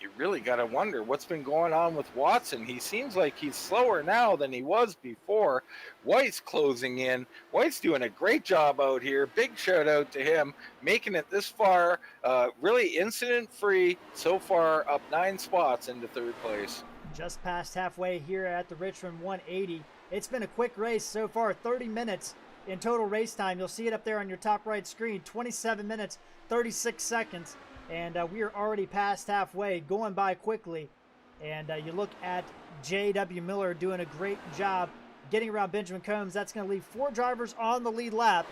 You really got to wonder what's been going on with Watson. He seems like he's slower now than he was before. Weiss closing in. Weiss doing a great job out here. Big shout out to him, making it this far, really incident free so far, up 9 spots into 3rd place. Just past halfway here at the Richmond 180. It's been a quick race so far, 30 minutes in total race time. You'll see it up there on your top right screen, 27 minutes, 36 seconds. And we are already past halfway, going by quickly. And you look at J.W. Miller doing a great job getting around Benjamin Combs. That's going to leave 4 drivers on the lead lap.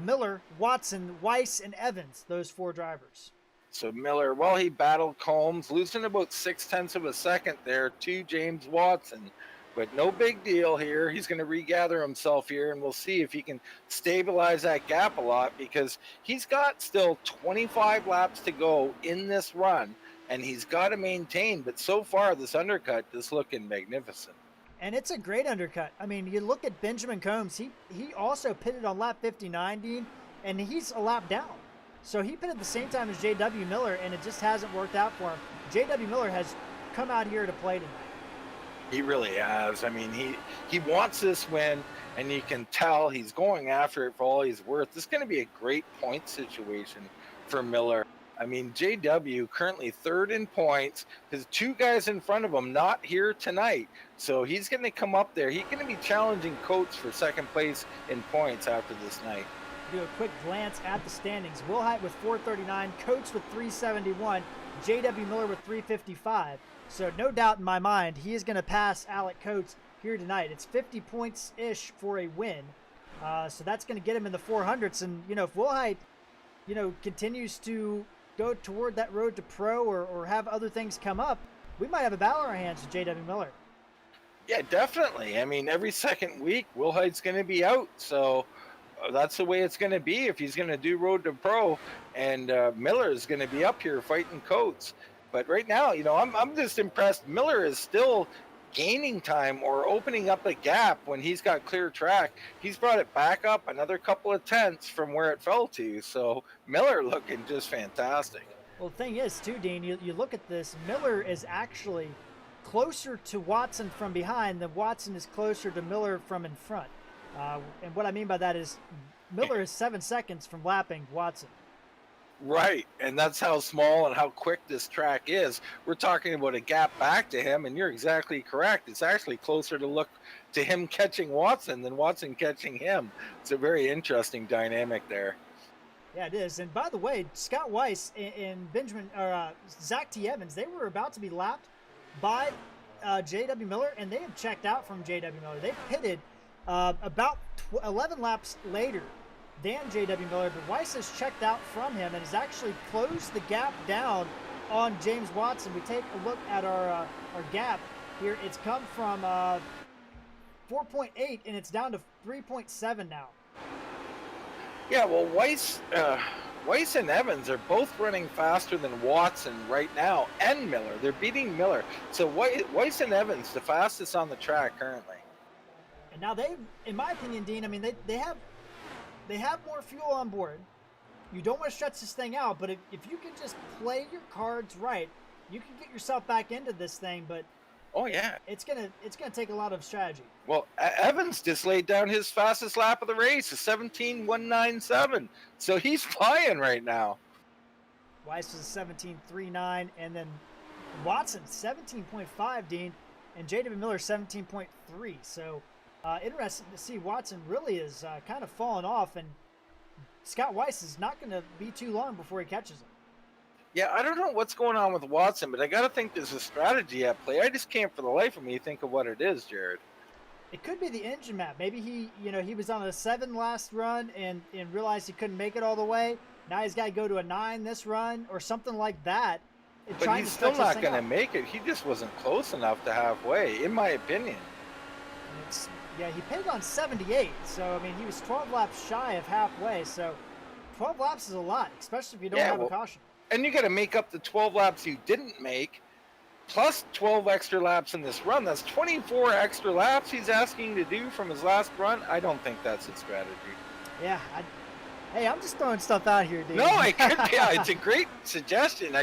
Miller, Watson, Weiss, and Evans, those 4 drivers. So Miller, well, he battled Combs, losing about 0.6 of a second there to James Watson. But no big deal here. He's going to regather himself here, and we'll see if he can stabilize that gap a lot, because he's got still 25 laps to go in this run, and he's got to maintain. But so far, this undercut is looking magnificent. And it's a great undercut. I mean, you look at Benjamin Combs. He also pitted on lap 59, Dean, and he's a lap down. So he pitted the same time as J.W. Miller, and it just hasn't worked out for him. J.W. Miller has come out here to play tonight. He really has. I mean, he wants this win, and you can tell he's going after it for all he's worth. This is going to be a great point situation for Miller. I mean, JW currently 3rd in points. His 2 guys in front of him not here tonight. So he's going to come up there. He's going to be challenging Coates for 2nd place in points after this night. Do a quick glance at the standings. Wilhite with 439, Coates with 371, J.W. Miller with 355. So no doubt in my mind, he is going to pass Alec Coates here tonight. It's 50 points-ish for a win. So that's going to get him in the 400s. And, if Wilhite, continues to go toward that road to pro or have other things come up, we might have a battle on our hands with J.W. Miller. Yeah, definitely. I mean, every second week, Wilhite's going to be out. So that's the way it's going to be if he's going to do road to pro, and Miller is going to be up here fighting Coates. But right now, I'm just impressed. Miller is still gaining time or opening up a gap when he's got clear track. He's brought it back up another couple of tenths from where it fell to. So Miller looking just fantastic. Well, the thing is, too, Dean, you look at this, Miller is actually closer to Watson from behind than Watson is closer to Miller from in front. And what I mean by that is Miller is 7 seconds from lapping Watson. Right, and that's how small and how quick this track is. We're talking about a gap back to him, and you're exactly correct. It's actually closer to look to him catching Watson than Watson catching him. It's a very interesting dynamic there. Yeah, it is. And by the way, Scott Weiss and Zach T. Evans, they were about to be lapped by J.W. Miller, and they have checked out from J.W. Miller. They pitted about 11 laps later than J.W. Miller, but Weiss has checked out from him and has actually closed the gap down on James Watson. We take a look at our gap here. It's come from 4.8 and it's down to 3.7 now. Yeah, well, Weiss and Evans are both running faster than Watson right now, and Miller. They're beating Miller. So Weiss and Evans, the fastest on the track currently. And now they, in my opinion, Dean, I mean, they have more fuel on board. You don't want to stretch this thing out, but if you can just play your cards right, you can get yourself back into this thing. But oh yeah, it's gonna take a lot of strategy. Well, Evans just laid down his fastest lap of the race, a 17.197. So he's flying right now. Weiss was a 17.39, and then Watson 17.5, Dean, and J.W. Miller 17.3. So interesting to see. Watson really is kind of falling off, and Scott Weiss is not going to be too long before he catches him. Yeah, I don't know what's going on with Watson, but I got to think there's a strategy at play. I just can't for the life of me think of what it is, Jared. It could be the engine map. Maybe he was on a 7 last run and realized he couldn't make it all the way. Now he's got to go to a 9 this run or something like that. But he's still not going to make it. He just wasn't close enough to halfway, in my opinion. Yeah, he pitted on 78, so, I mean, he was 12 laps shy of halfway, so 12 laps is a lot, especially if you don't have a caution. And you got to make up the 12 laps you didn't make, plus 12 extra laps in this run. That's 24 extra laps he's asking to do from his last run. I don't think that's his strategy. Yeah, hey, I'm just throwing stuff out here, dude. No, it could be. Yeah, it's a great suggestion.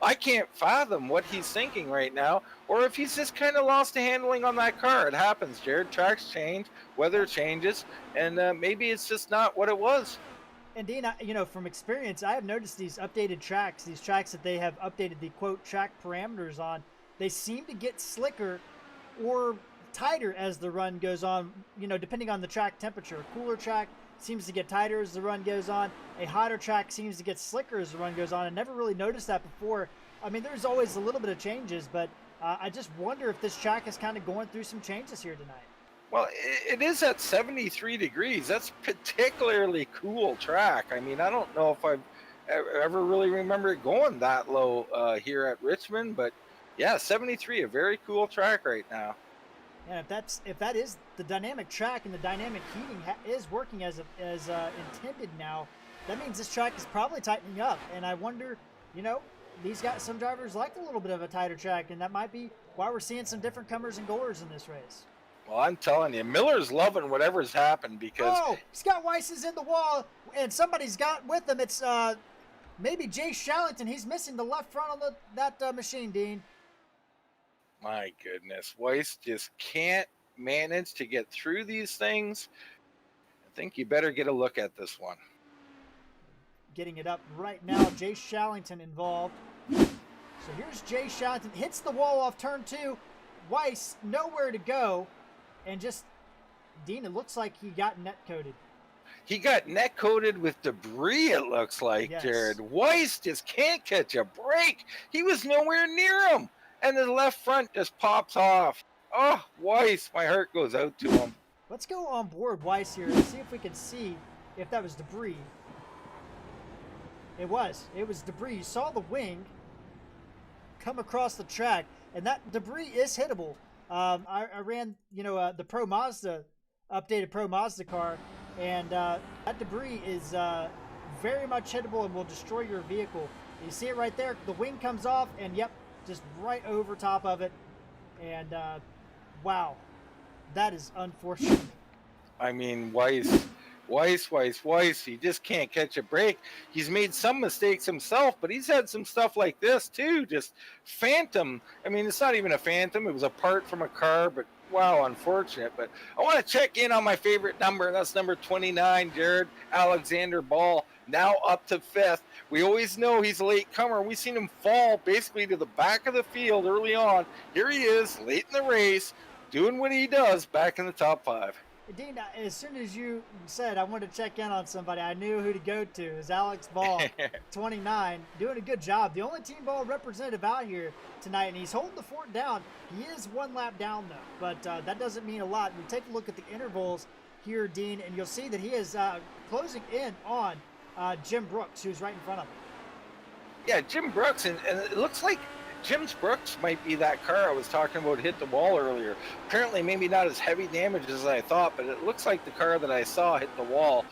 I can't fathom what he's thinking right now, or if he's just kind of lost the handling on that car. It happens, Jared. Tracks change, weather changes, and maybe it's just not what it was. And Dean, from experience, I have noticed these updated tracks, these tracks that they have updated the quote track parameters on. they seem to get slicker or tighter as the run goes on, depending on the track temperature. A cooler track seems to get tighter as the run goes on. A hotter track seems to get slicker as the run goes on. I never really noticed that before. I mean, there's always a little bit of changes, but I just wonder if this track is kind of going through some changes here tonight. Well, it is at 73 degrees. That's particularly cool track. I mean, I don't know if I've ever really remember it going that low here at Richmond, but yeah, 73, a very cool track right now. And if that is the dynamic track and the dynamic heating is working as intended now, that means this track is probably tightening up. And I wonder, some drivers like a little bit of a tighter track, and that might be why we're seeing some different comers and goers in this race. Well, I'm telling you, Miller's loving whatever's happened because Scott Weiss is in the wall, and somebody's got with him. It's maybe Jay Shallington. He's missing the left front on that machine, Dean. My goodness, Weiss just can't manage to get through these things. I think you better get a look at this one. Getting it up right now. Jay Shallington involved. So here's Jay Shallington. Hits the wall off turn 2. Weiss nowhere to go. And just, Dean, it looks like he got net coated. He got net coated with debris, it looks like, yes. Jared. Weiss just can't catch a break. He was nowhere near him. And the left front just pops off. Oh, Weiss, my heart goes out to him. Let's go on board Weiss here and see if we can see if that was debris. It was debris. You saw the wing come across the track, and that debris is hittable. I ran, the Pro Mazda, updated Pro Mazda car, and that debris is very much hittable and will destroy your vehicle. You see it right there. The wing comes off, and yep, just right over top of it. And wow, that is unfortunate. I mean, Weiss, he just can't catch a break. He's made some mistakes himself, but he's had some stuff like this too, just phantom. I mean, it's not even a phantom. It was a part from a car, but wow, unfortunate. But I want to check in on my favorite number. That's number 29, Jared Alexander Ball, now up to 5th. We always know he's a late comer. We've seen him fall basically to the back of the field early on. Here he is, late in the race, doing what he does, back in the top 5. Dean, as soon as you said I wanted to check in on somebody, I knew who to go to. Is Alex Ball, 29, doing a good job. The only team ball representative out here tonight, and he's holding the fort down. He is one lap down, though, but that doesn't mean a lot. We take a look at the intervals here, Dean, and you'll see that he is closing in on Jim Brooks, who's right in front of him. Yeah, Jim Brooks, and it looks like Jim Brooks might be that car I was talking about hit the wall earlier. Apparently maybe not as heavy damage as I thought, but it looks like the car that I saw hit the wall.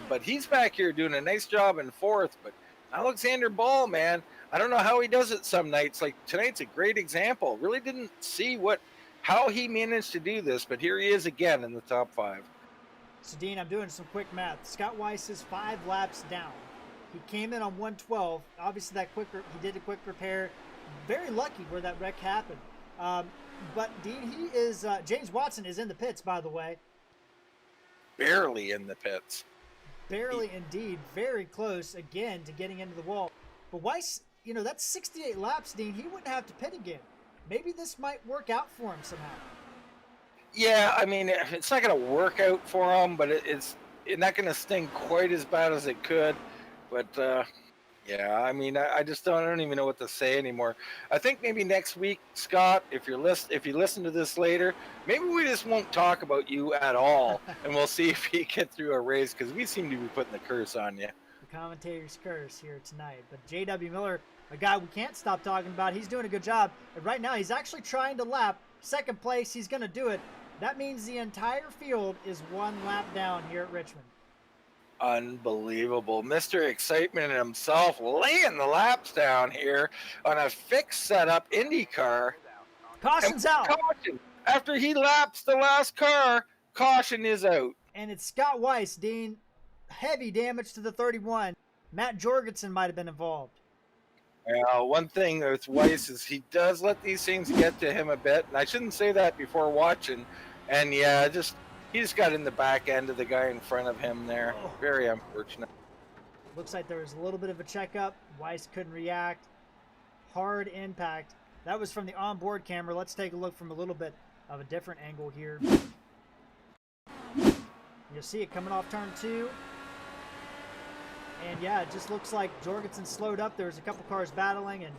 But he's back here doing a nice job in 4th. But Alexander Ball, man, I don't know how he does it some nights. Like tonight's a great example. Really didn't see how he managed to do this, but here he is again in the top 5. So Dean, I'm doing some quick math. Scott Weiss is 5 laps down. He came in on 112. Obviously he did a quick repair. Very lucky where that wreck happened. But Dean, he is James Watson is in the pits, by the way. Barely in the pits. Barely indeed. Very close again to getting into the wall. But Weiss, that's 68 laps, Dean. He wouldn't have to pit again. Maybe this might work out for him somehow. Yeah, I mean, it's not going to work out for him, but it's not going to sting quite as bad as it could. But yeah, I mean, I just don't even know what to say anymore. I think maybe next week, Scott, if you listen to this later, maybe we just won't talk about you at all, and we'll see if you get through a race, because we seem to be putting the curse on you. The commentator's curse here tonight. But J.W. Miller, a guy we can't stop talking about, he's doing a good job. And right now, he's actually trying to lap. 2nd place, he's going to do it. That means the entire field is 1 lap down here at Richmond. Unbelievable. Mr. Excitement himself laying the laps down here on a fixed setup IndyCar. Caution's out. Caution. After he laps the last car, caution is out. And it's Scott Weiss, Dean. Heavy damage to the 31. Matt Jorgensen might have been involved. One thing with Weiss is he does let these things get to him a bit. And I shouldn't say that before watching. And yeah, he just got in the back end of the guy in front of him there. Oh. Very unfortunate. Looks like there was a little bit of a checkup. Weiss couldn't react. Hard impact. That was from the onboard camera. Let's take a look from a little bit of a different angle here. You'll see it coming off turn 2. And yeah, it just looks like Jorgensen slowed up. There was a couple cars battling, and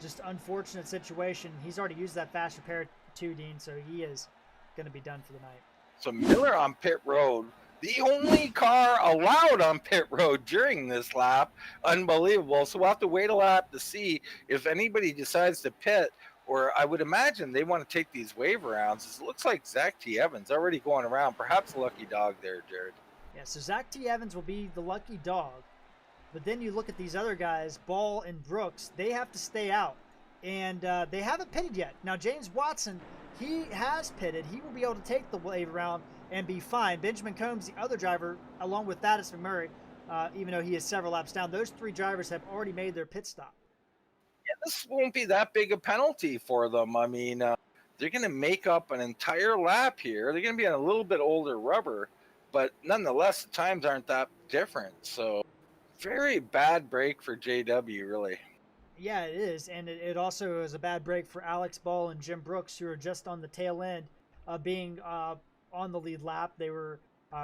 just unfortunate situation. He's already used that fast repair too, Dean, so he is going to be done for the night. So Miller on pit road, the only car allowed on pit road during this lap. Unbelievable. So we'll have to wait a lap to see if anybody decides to pit, or I would imagine they want to take these wave rounds. It looks like Zach T. Evans already going around. Perhaps a lucky dog there, Jared. Yeah, so Zach T. Evans will be the lucky dog. But then you look at these other guys, Ball and Brooks, they have to stay out. And they haven't pitted yet. Now, James Watson, he has pitted. He will be able to take the wave around and be fine. Benjamin Combs, the other driver, along with Thaddeus McMurray, even though he is several laps down, those 3 drivers have already made their pit stop. Yeah, this won't be that big a penalty for them. I mean, they're going to make up an entire lap here. They're going to be on a little bit older rubber, but nonetheless, the times aren't that different. So very bad break for JW, really. Yeah, it is, and it also is a bad break for Alex Ball and Jim Brooks, who are just on the tail end of being on the lead lap. They were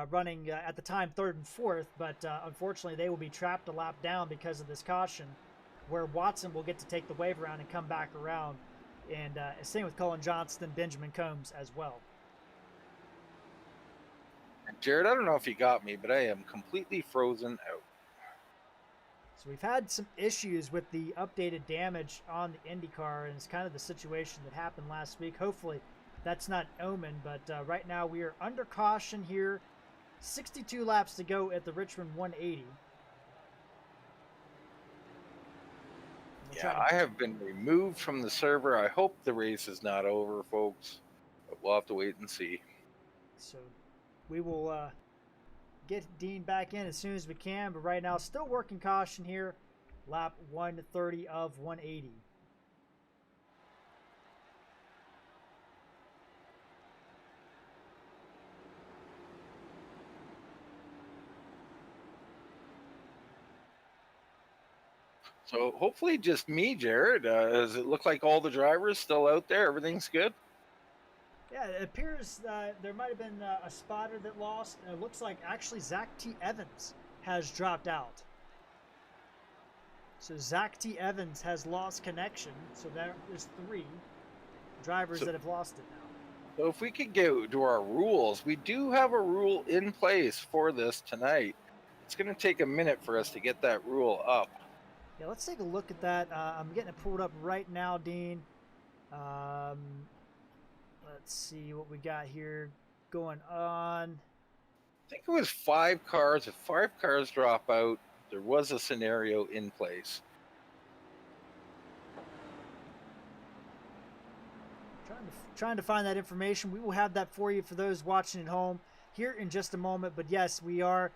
running, at the time, 3rd and 4th, but unfortunately they will be trapped a lap down because of this caution, where Watson will get to take the wave around and come back around, and same with Colin Johnston, Benjamin Combs as well. Jared, I don't know if you got me, but I am completely frozen out. So we've had some issues with the updated damage on the IndyCar, and it's kind of the situation that happened last week. Hopefully that's not omen, but right now we are under caution here. 62 laps to go at the Richmond 180. Yeah, I have been removed from the server. I hope the race is not over, folks. But we'll have to wait and see. So we will get Dean back in as soon as we can, but right now still working caution here. Lap 130 of 180. So hopefully just me, Jared. Does it look like all the drivers still out there? Everything's good? Yeah, it appears there might have been a spotter that lost, and it looks like actually Zach T. Evans has dropped out. So Zach T. Evans has lost connection, so there is 3 drivers that have lost it now. So if we could go to our rules, we do have a rule in place for this tonight. It's going to take a minute for us to get that rule up. Yeah, let's take a look at that. I'm getting it pulled up right now, Dean. Let's see what we got here going on. I think it was 5 cars. If 5 cars drop out, there was a scenario in place. Trying to find that information. We will have that for you for those watching at home here in just a moment. But yes, we are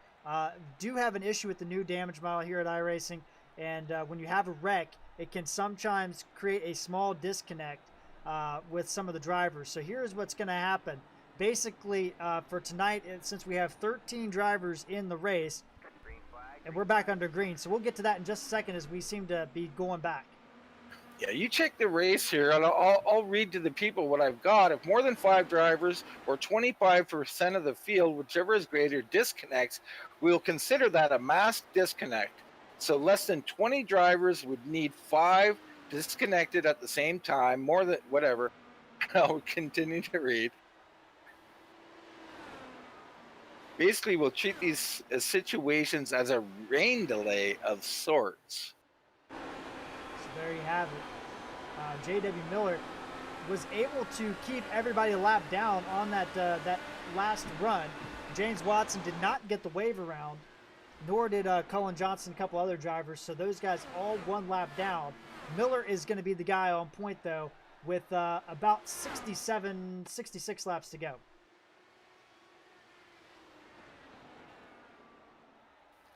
do have an issue with the new damage model here at iRacing. And when you have a wreck, it can sometimes create a small disconnect with some of the drivers. So here's what's going to happen. Basically, for tonight, since we have 13 drivers in the race, and we're back under green, so we'll get to that in just a second as we seem to be going back. Yeah, you check the race here, and I'll read to the people what I've got. If more than 5 drivers or 25% of the field, whichever is greater, disconnects, we'll consider that a mass disconnect. So less than 20 drivers would need 5 disconnected at the same time, more than whatever. I'll continue to read. Basically, we'll treat these situations as a rain delay of sorts. So there you have it. J.W. Miller was able to keep everybody a lap down on that last run. James Watson did not get the wave around, nor did Colin Johnson, a couple other drivers. So those guys all 1 lap down. Miller is going to be the guy on point, though, with about 66 laps to go.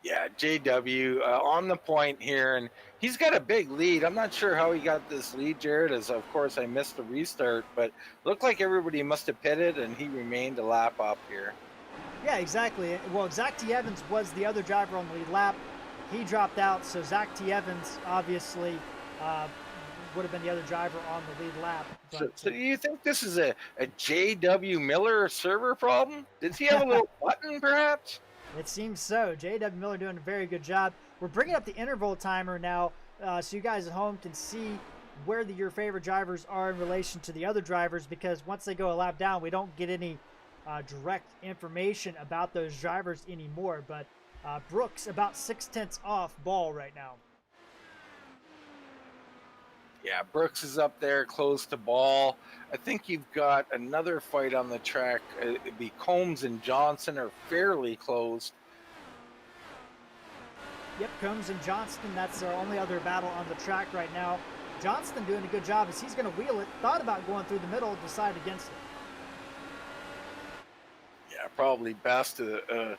Yeah, JW on the point here, and he's got a big lead. I'm not sure how he got this lead, Jared, as of course I missed the restart, but looked like everybody must have pitted, and he remained a lap up here. Yeah, exactly. Well, Zach T. Evans was the other driver on the lead lap. He dropped out, so Zach T. Evans obviously would have been the other driver on the lead lap. But So do you think this is a J.W. Miller server problem? Does he have a little button, perhaps? it seems so. J.W. Miller doing a very good job. We're bringing up the interval timer now, so you guys at home can see where your favorite drivers are in relation to the other drivers, because once they go a lap down, we don't get any direct information about those drivers anymore. But Brooks about 6/10 off Ball right now. Yeah, Brooks is up there close to Ball. I think you've got another fight on the track. It'd be Combs and Johnson are fairly close. Yep, Combs and Johnston, that's our only other battle on the track right now. Johnston doing a good job as he's going to wheel it. Thought about going through the middle, decided against it. Yeah, probably best to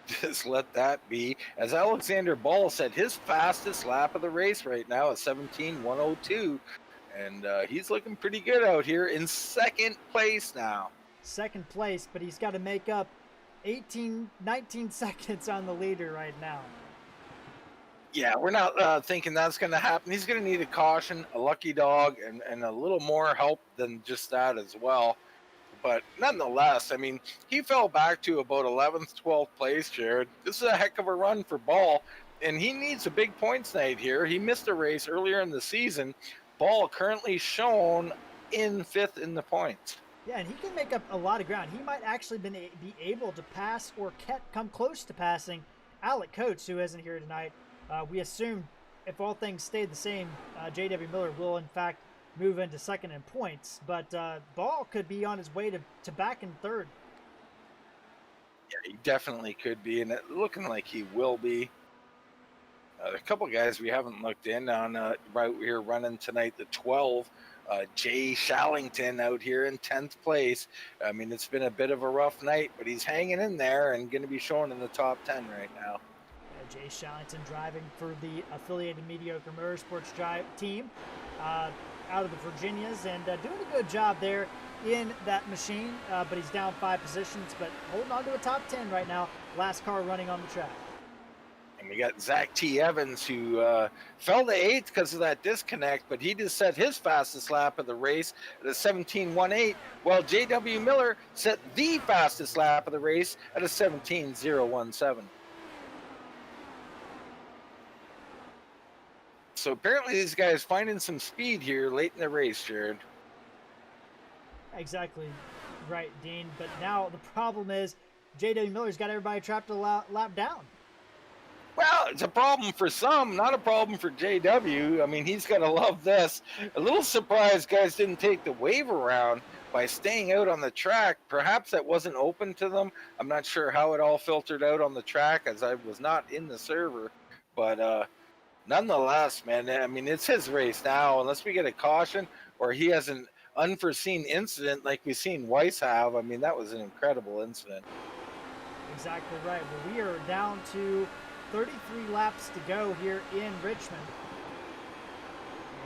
just let that be. As Alexander Ball said, his fastest lap of the race right now is 17:102. And he's looking pretty good out here in second place now. Second place, but he's got to make up 19 seconds on the leader right now. Yeah, we're not thinking that's going to happen. He's going to need a caution, a lucky dog, and a little more help than just that as well. But nonetheless, I mean, he fell back to about 11th, 12th place, Jared. This is a heck of a run for Ball, and he needs a big points night here. He missed a race earlier in the season. Ball currently shown in 5th in the points. Yeah, and he can make up a lot of ground. He might actually be able to pass or come close to passing Alec Coates, who isn't here tonight. We assume if all things stay the same, J.W. Miller will, in fact, move into second in points. But Ball could be on his way to back in third. Yeah, he definitely could be, and it looking like he will be. A couple guys we haven't looked in on right here running tonight, the 12. Jay Shallington out here in 10th place. I mean, it's been a bit of a rough night, but he's hanging in there and going to be shown in the top 10 right now. Jay Shallington driving for the affiliated mediocre motorsports team out of the Virginias, and doing a good job there in that machine, but he's down 5 positions, but holding on to a top 10 right now. Last car running on the track. And we got Zach T. Evans, who fell to 8th because of that disconnect, but he just set his fastest lap of the race at a 17:18, while J.W. Miller set the fastest lap of the race at a 17:017. So apparently these guys finding some speed here late in the race, Jared. Exactly right, Dean. But now the problem is J.W. Miller's got everybody trapped a lap down. Well, it's a problem for some, not a problem for JW. I mean, he's going to love this. A little surprised guys didn't take the wave around by staying out on the track. Perhaps that wasn't open to them. I'm not sure how it all filtered out on the track, as I was not in the server. But nonetheless, man, I mean, it's his race now. Unless we get a caution or he has an unforeseen incident like we've seen Weiss have. I mean, that was an incredible incident. Exactly right. Well, we are down to 33 laps to go here in Richmond.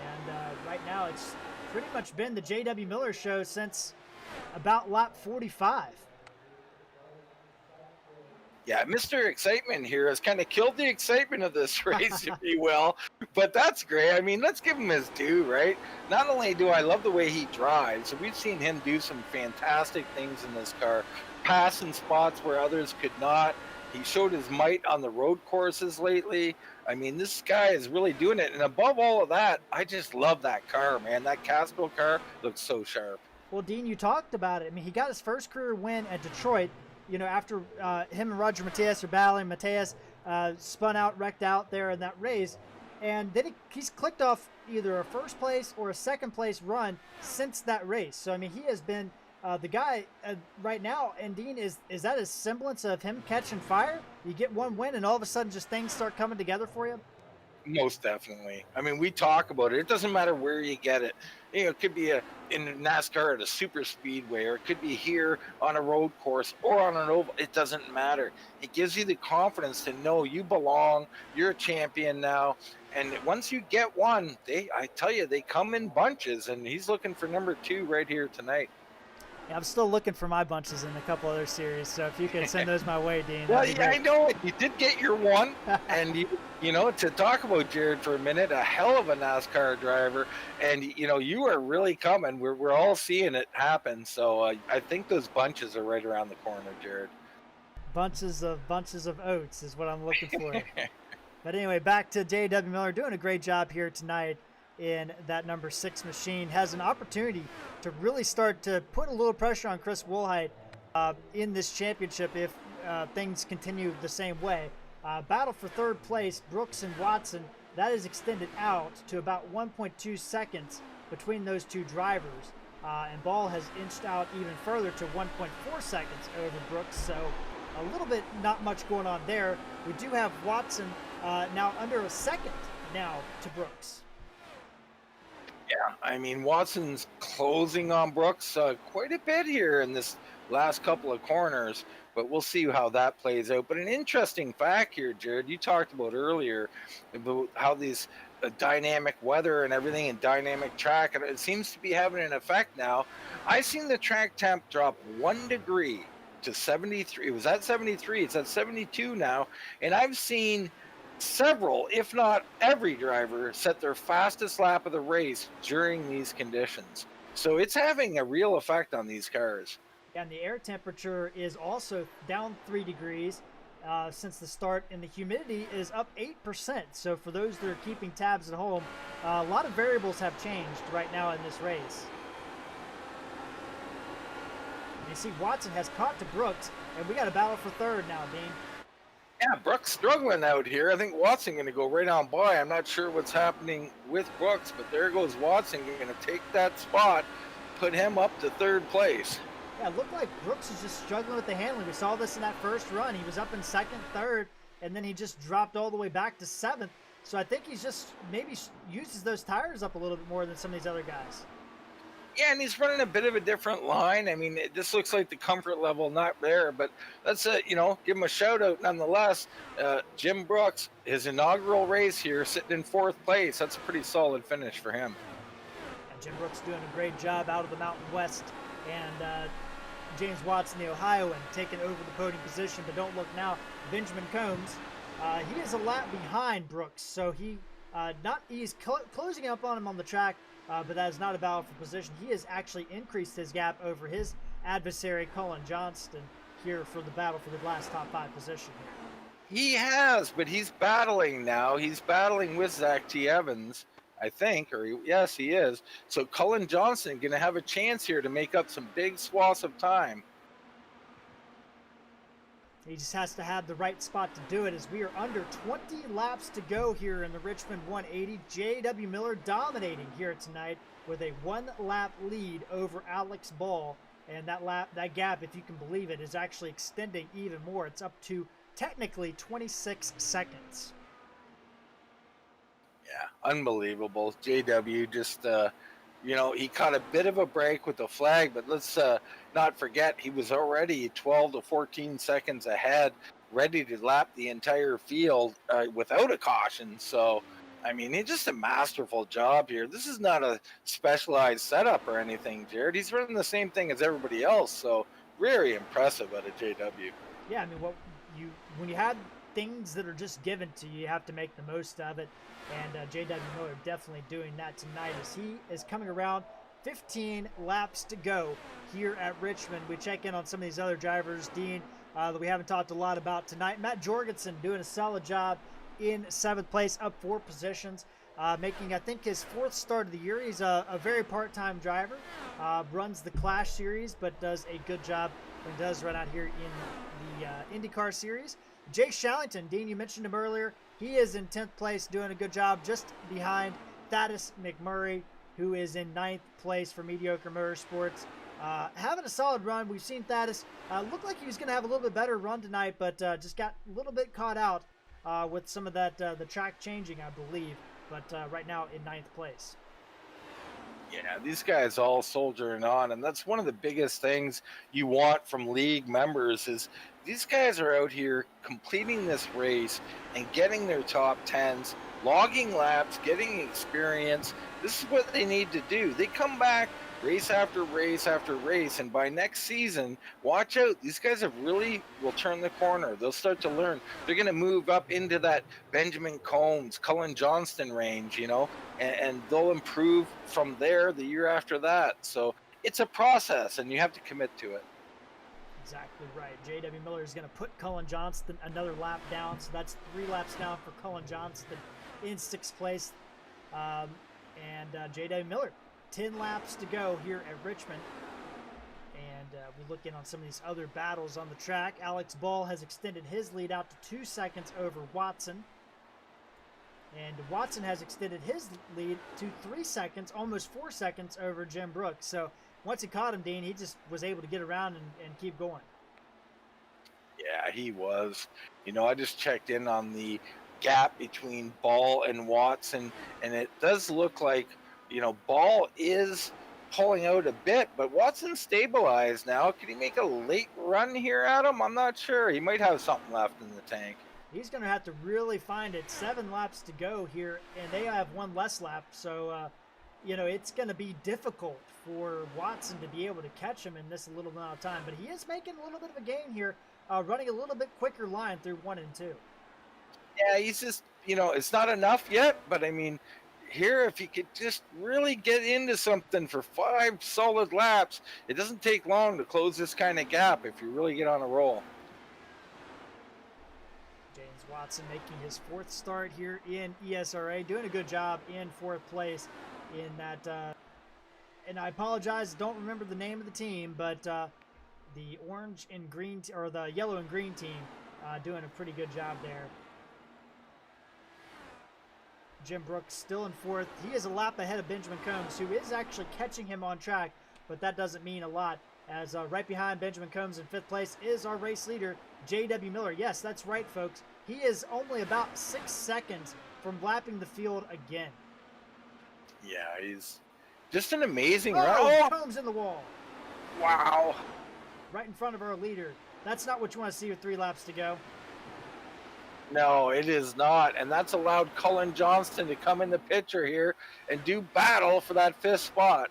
And right now it's pretty much been the J.W. Miller show since about lap 45. Yeah, Mr. Excitement here has kind of killed the excitement of this race, if you will. But that's great. I mean, let's give him his due, right? Not only do I love the way he drives, we've seen him do some fantastic things in this car, pass in spots where others could not. He showed his might on the road courses lately. I mean, this guy is really doing it. And above all of that, I just love that car, man. That Castrol car looks so sharp. Well, Dean, you talked about it. I mean, he got his first career win at Detroit. You know, after him and Roger Matias are battling, Matias spun out, wrecked out there in that race. And then he's clicked off either a first place or a second place run since that race. So, I mean, he has been the guy right now. And Dean, is that a semblance of him catching fire? You get one win and all of a sudden just things start coming together for you? Most definitely. I mean, we talk about it. It doesn't matter where you get it. You know, it could be in NASCAR at a super speedway, or it could be here on a road course or on an oval. It doesn't matter. It gives you the confidence to know you belong. You're a champion now. And once you get one, I tell you, they come in bunches. And he's looking for number 2 right here tonight. Yeah, I'm still looking for my bunches in a couple other series, so if you could send those my way, Dean, Well, that'd be yeah, I great. know you did get your one, and you know, to talk about Jared for a minute, a hell of a NASCAR driver, and you know, you are really coming. We're all seeing it happen. So I think those bunches are right around the corner, Jared. Bunches of oats is what I'm looking for. But anyway, back to J.W. Miller doing a great job here tonight in that number 6 machine. Has an opportunity to really start to put a little pressure on Chris Woolheit in this championship if things continue the same way. Battle for third place, Brooks and Watson, that is extended out to about 1.2 seconds between those two drivers. And Ball has inched out even further to 1.4 seconds over Brooks. So a little bit not much going on there. We do have Watson now under a second now to Brooks. Yeah, I mean, Watson's closing on Brooks quite a bit here in this last couple of corners, but we'll see how that plays out. But an interesting fact here, Jared, you talked about earlier about how these dynamic weather and everything and dynamic track, and it seems to be having an effect now. I've seen the track temp drop 1 degree to 73. It was at 73. It's at 72 now, and I've seen several, if not every driver, set their fastest lap of the race during these conditions. So it's having a real effect on these cars. And the air temperature is also down 3 degrees since the start, and the humidity is up 8%. So for those that are keeping tabs at home, a lot of variables have changed right now in this race. You see Watson has caught to Brooks, and we got a battle for third now, Dean. Yeah, Brooks struggling out here. I think Watson going to go right on by. I'm not sure what's happening with Brooks, but there goes Watson going to take that spot, put him up to third place. Yeah, it looked like Brooks is just struggling with the handling. We saw this in that first run. He was up in second, third, and then he just dropped all the way back to seventh. So I think he's just maybe uses those tires up a little bit more than some of these other guys. Yeah, and he's running a bit of a different line. I mean, this looks like the comfort level not there, but let's give him a shout out nonetheless. Jim Brooks, his inaugural race here, sitting in fourth place. That's a pretty solid finish for him. And Jim Brooks doing a great job out of the Mountain West, and James Watson, the Ohioan, taking over the podium position. But don't look now, Benjamin Combs, he is a lap behind Brooks, so he's closing up on him on the track. But that is not a battle for position. He has actually increased his gap over his adversary, Colin Johnston, here for the battle for the last top 5 position here. He has, but he's battling now. He's battling with Zach T. Evans, I think, yes, he is. So Colin Johnston going to have a chance here to make up some big swaths of time. He just has to have the right spot to do it, as we are under 20 laps to go here in the Richmond 180. J.W. Miller dominating here tonight with a 1-lap lead over Alex Ball. And that gap, if you can believe it, is actually extending even more. It's up to technically 26 seconds. Yeah, unbelievable. J.W. just, he caught a bit of a break with the flag, but let's not forget he was already 12 to 14 seconds ahead, ready to lap the entire field without a caution. So, I mean, he's just a masterful job here. This is not a specialized setup or anything, Jared. He's running the same thing as everybody else. So, very impressive out of JW. Yeah, I mean, when you have things that are just given to you, you have to make the most of it. And J.W. Miller definitely doing that tonight as he is coming around. 15 laps to go here at Richmond. We check in on some of these other drivers, Dean, that we haven't talked a lot about tonight. Matt Jorgensen doing a solid job in 7th place, up 4 positions, making, I think, his 4th start of the year. He's a very part-time driver, runs the Clash series, but does a good job when he does run out here in the IndyCar series. Jay Shallington, Dean, you mentioned him earlier. He is in 10th place, doing a good job, just behind Thaddeus McMurray, who is in 9th place for Mediocre Motorsports. Having a solid run. We've seen Thaddeus look like he was going to have a little bit better run tonight, but just got a little bit caught out with some of that the track changing, I believe. But right now in 9th place. Yeah, these guys all soldiering on, and that's one of the biggest things you want from league members is these guys are out here completing this race and getting their top 10s, logging laps, getting experience, This is what they need to do. They come back race after race after race, and by next season, watch out. These guys have really will turn the corner. They'll start to learn. They're going to move up into that Benjamin Combs, Cullen Johnston range, and they'll improve from there the year after that. So it's a process, and you have to commit to it. Exactly right. J.W. Miller is going to put Cullen Johnston another lap down, so that's 3 laps down for Cullen Johnston in 6th place. J.W. Miller, 10 laps to go here at Richmond. And we look in on some of these other battles on the track. Alex Ball has extended his lead out to 2 seconds over Watson. And Watson has extended his lead to 3 seconds, almost 4 seconds over Jim Brooks. So once he caught him, Dean, he just was able to get around and keep going. Yeah, he was. I just checked in on the gap between Ball and Watson, and it does look like, Ball is pulling out a bit, but Watson stabilized now. Could he make a late run here at him? I'm not sure. He might have something left in the tank. He's going to have to really find it. 7 laps to go here, and they have 1 less lap. So, it's going to be difficult for Watson to be able to catch him in this little amount of time. But he is making a little bit of a gain here, running a little bit quicker line through 1 and 2. Yeah, he's just, it's not enough yet, but I mean, here, if he could just really get into something for 5 solid laps, it doesn't take long to close this kind of gap if you really get on a roll. James Watson making his 4th start here in ESRA, doing a good job in 4th place in that. And I apologize, don't remember the name of the team, but the orange and green, or the yellow and green team, doing a pretty good job there. Jim Brooks still in 4th. He is a lap ahead of Benjamin Combs, who is actually catching him on track, but that doesn't mean a lot, as right behind Benjamin Combs in 5th place is our race leader, J.W. Miller. Yes, that's right, folks. He is only about 6 seconds from lapping the field again. Yeah, he's just an amazing run. Combs in the wall. Wow. Right in front of our leader. That's not what you want to see with 3 laps to go. No, it is not. And that's allowed Cullen Johnston to come in the picture here and do battle for that 5th spot.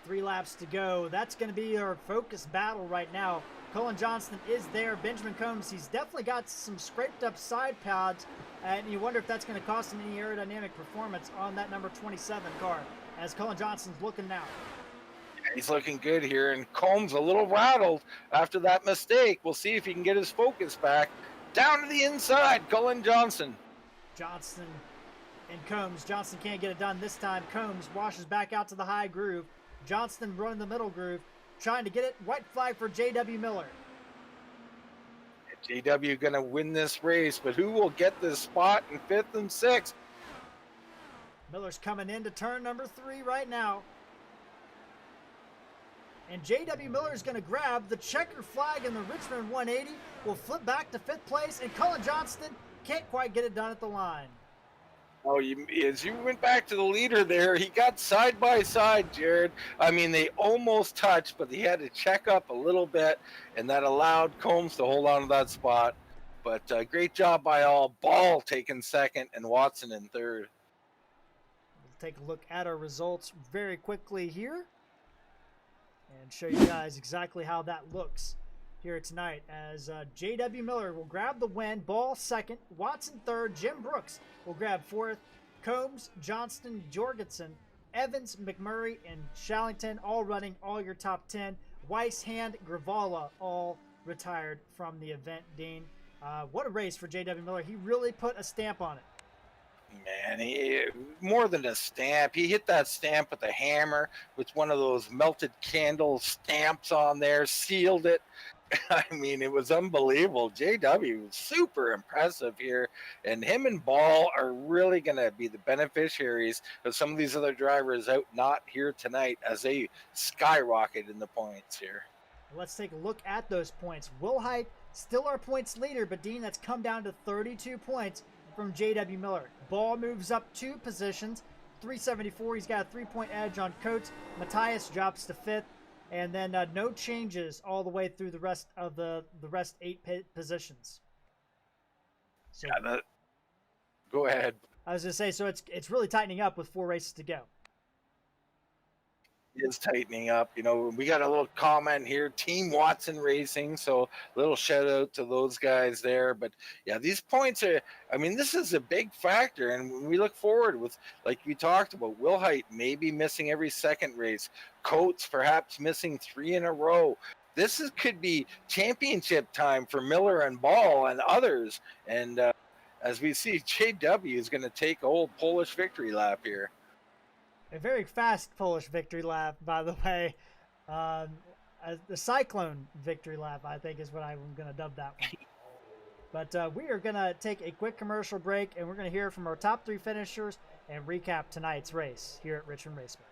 3 laps to go. That's going to be our focus battle right now. Cullen Johnston is there. Benjamin Combs, he's definitely got some scraped up side pads. And you wonder if that's going to cost him any aerodynamic performance on that number 27 car. As Cullen Johnston's looking now. He's looking good here. And Combs a little rattled after that mistake. We'll see if he can get his focus back. Down to the inside, Cullen Johnston. Johnston and Combs. Johnston can't get it done this time. Combs washes back out to the high groove. Johnston running the middle groove, trying to get it. White flag for J.W. Miller. J.W. going to win this race, but who will get this spot in 5th and 6th? Miller's coming into turn number 3 right now. And J.W. Miller is going to grab the checker flag in the Richmond 180. Will flip back to 5th place, and Cullen Johnston can't quite get it done at the line. Oh, as you went back to the leader there, he got side by side, Jared. I mean, they almost touched, but he had to check up a little bit, and that allowed Combs to hold on to that spot. But great job by all. Ball taking 2nd and Watson in 3rd. We'll take a look at our results very quickly here and show you guys exactly how that looks here tonight, as J.W. Miller will grab the win. Ball 2nd, Watson 3rd, Jim Brooks will grab 4th, Combs, Johnston, Jorgensen, Evans, McMurray, and Shallington all running all your top 10. Weiss, Hand, Gravala all retired from the event, Dean. What a race for J.W. Miller. He really put a stamp on it. Man, more than a stamp. He hit that stamp with a hammer with one of those melted candle stamps on there, sealed it. I mean, it was unbelievable. JW was super impressive here, and him and Ball are really going to be the beneficiaries of some of these other drivers out not here tonight as they skyrocket in the points here. Let's take a look at those points. Will Height still our points leader, but Dean, that's come down to 32 points from J.W. Miller. Ball moves up 2 positions, 374. He's got a 3-point edge on Coates. Matthias drops to 5th. And then no changes all the way through the rest of the rest 8 positions. So, go ahead. I was going to say, so it's really tightening up with 4 races to go. is tightening up. You know, we got a little comment here, Team Watson Racing. So little shout out to those guys there. But yeah, these points are, I mean, this is a big factor. And we look forward with, like we talked about, Will Height maybe missing every second race, Coates perhaps missing 3 in a row. Could be championship time for Miller and Ball and others. And as we see, JW is going to take old Polish victory lap here. A very fast Polish victory lap, by the way. The Cyclone victory lap, I think, is what I'm going to dub that one. But we are going to take a quick commercial break, and we're going to hear from our top 3 finishers and recap tonight's race here at Richmond Raceway.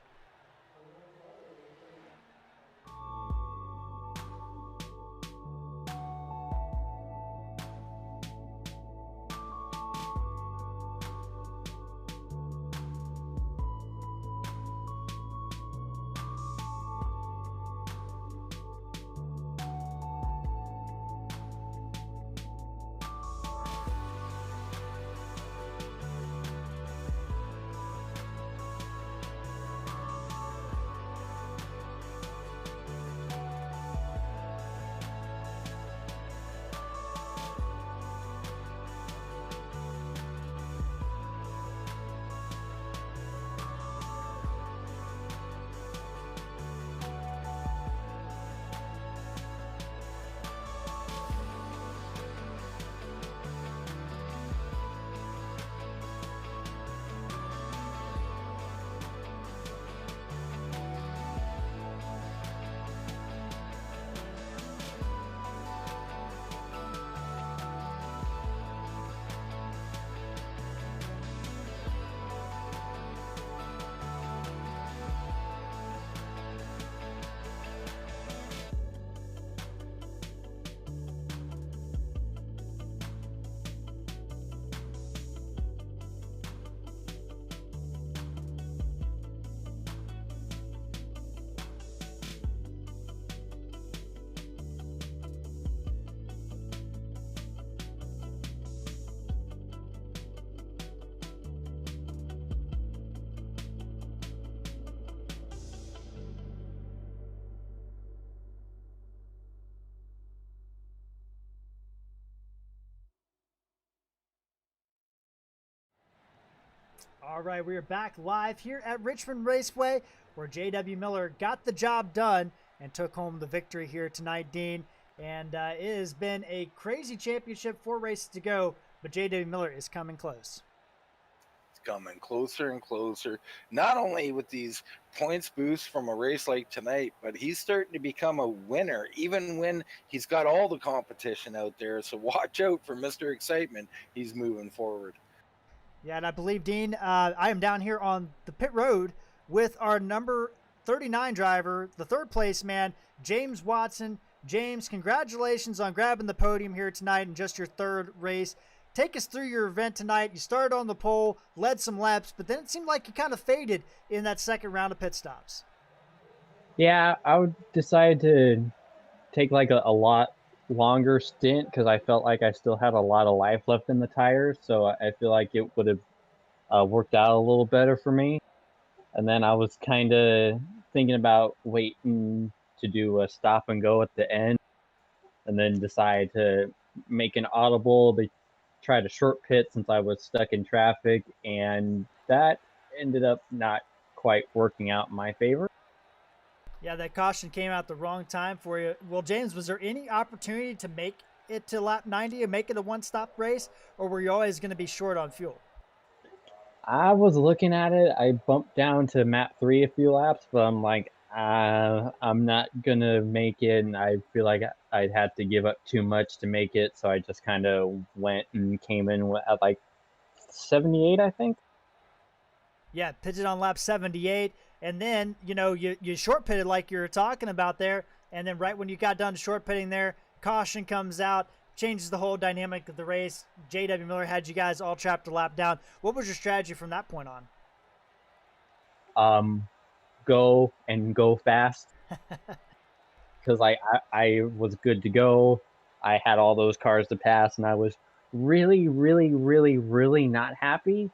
All right, we are back live here at Richmond Raceway, where J.W. Miller got the job done and took home the victory here tonight, Dean. And it has been a crazy championship, 4 races to go, but J.W. Miller is coming close. It's coming closer and closer, not only with these points boosts from a race like tonight, but he's starting to become a winner, even when he's got all the competition out there. So watch out for Mr. Excitement. He's moving forward. Yeah, and I believe, Dean, I am down here on the pit road with our number 39 driver, the 3rd place man, James Watson. James, congratulations on grabbing the podium here tonight in just your 3rd race. Take us through your event tonight. You started on the pole, led some laps, but then it seemed like you kind of faded in that 2nd round of pit stops. Yeah, I decided to take like a lot longer stint because I felt like I still had a lot of life left in the tires, so I feel like it would have worked out a little better for me. And then I was kind of thinking about waiting to do a stop and go at the end, and then decide to make an audible to try to short pit since I was stuck in traffic, and that ended up not quite working out in my favor. Yeah, that caution came out the wrong time for you. Well, James, was there any opportunity to make it to lap 90 and make it a one-stop race, or were you always going to be short on fuel? I was looking at it. I bumped down to map 3 a few laps, but I'm like, I'm not going to make it, and I feel like I'd have to give up too much to make it, so I just kind of went and came in at like 78, I think. Yeah, pitted on lap 78. And then, you short pitted like you were talking about there. And then right when you got done short pitting there, caution comes out, changes the whole dynamic of the race. J.W. Miller had you guys all trapped a lap down. What was your strategy from that point on? Go and go fast. Because I was good to go. I had all those cars to pass, and I was really, really, really, really not happy.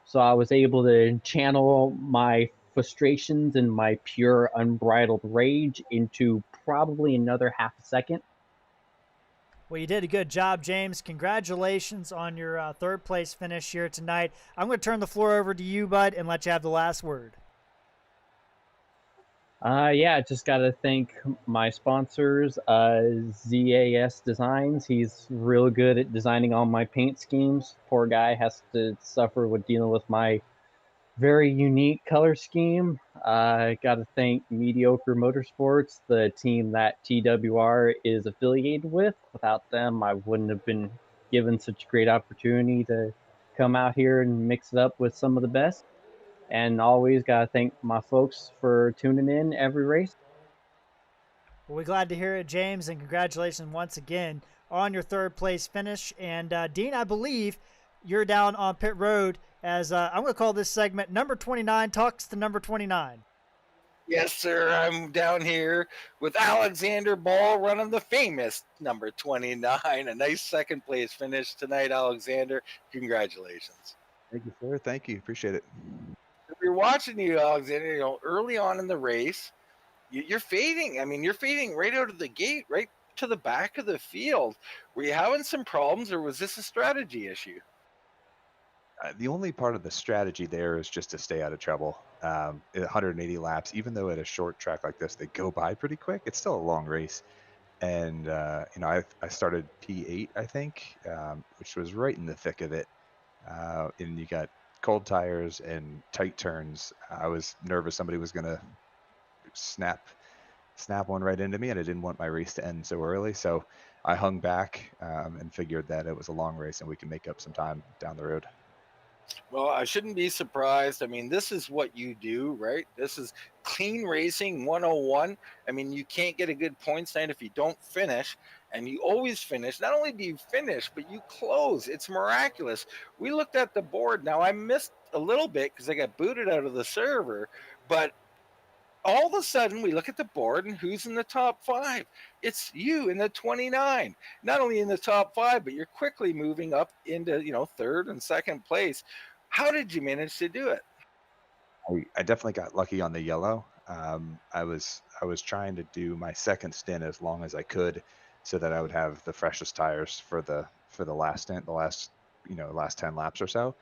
So I was able to channel my frustrations and my pure unbridled rage into probably another half a second. Well, you did a good job, James. Congratulations on your third place finish here tonight. I'm going to turn the floor over to you, bud, and let you have the last word. Yeah, just got to thank my sponsors, ZAS Designs. He's real good at designing all my paint schemes. Poor guy has to suffer with dealing with my very unique color scheme. I got to thank Mediocre Motorsports, the team that TWR is affiliated with. Without them, I wouldn't have been given such a great opportunity to come out here and mix it up with some of the best. And always got to thank my folks for tuning in every race. Well, we're glad to hear it, James, and congratulations once again on your third place finish. And Dean, I believe you're down on pit road as I'm going to call this segment number 29 talks to number 29. Yes, sir. I'm down here with Alexander Ball running the famous number 29. A nice second place finish tonight, Alexander. Congratulations. Thank you, sir. Thank you. Appreciate it. If you're watching you, Alexander, early on in the race, you're fading. I mean, you're fading right out of the gate, right to the back of the field. Were you having some problems, or was this a strategy issue? The only part of the strategy there is just to stay out of trouble. At 180 laps, even though at a short track like this, they go by pretty quick. It's still a long race. And, I started P8, I think, which was right in the thick of it. And you got cold tires and tight turns. I was nervous somebody was going to snap one right into me, and I didn't want my race to end so early. So I hung back and figured that it was a long race and we can make up some time down the road. Well, I shouldn't be surprised. I mean, this is what you do, right? This is clean racing 101. I mean, you can't get a good points night if you don't finish, and you always finish. Not only do you finish, but you close. It's miraculous. We looked at the board. Now, I missed a little bit because I got booted out of the server, but all of a sudden we look at the board and who's in the top 5. It's you in the 29. Not only in the top 5, but you're quickly moving up into third and second place. How did you manage to do it? I definitely got lucky on the yellow. I was trying to do my second stint as long as I could, so that I would have the freshest tires for the last stint, the last 10 laps or so.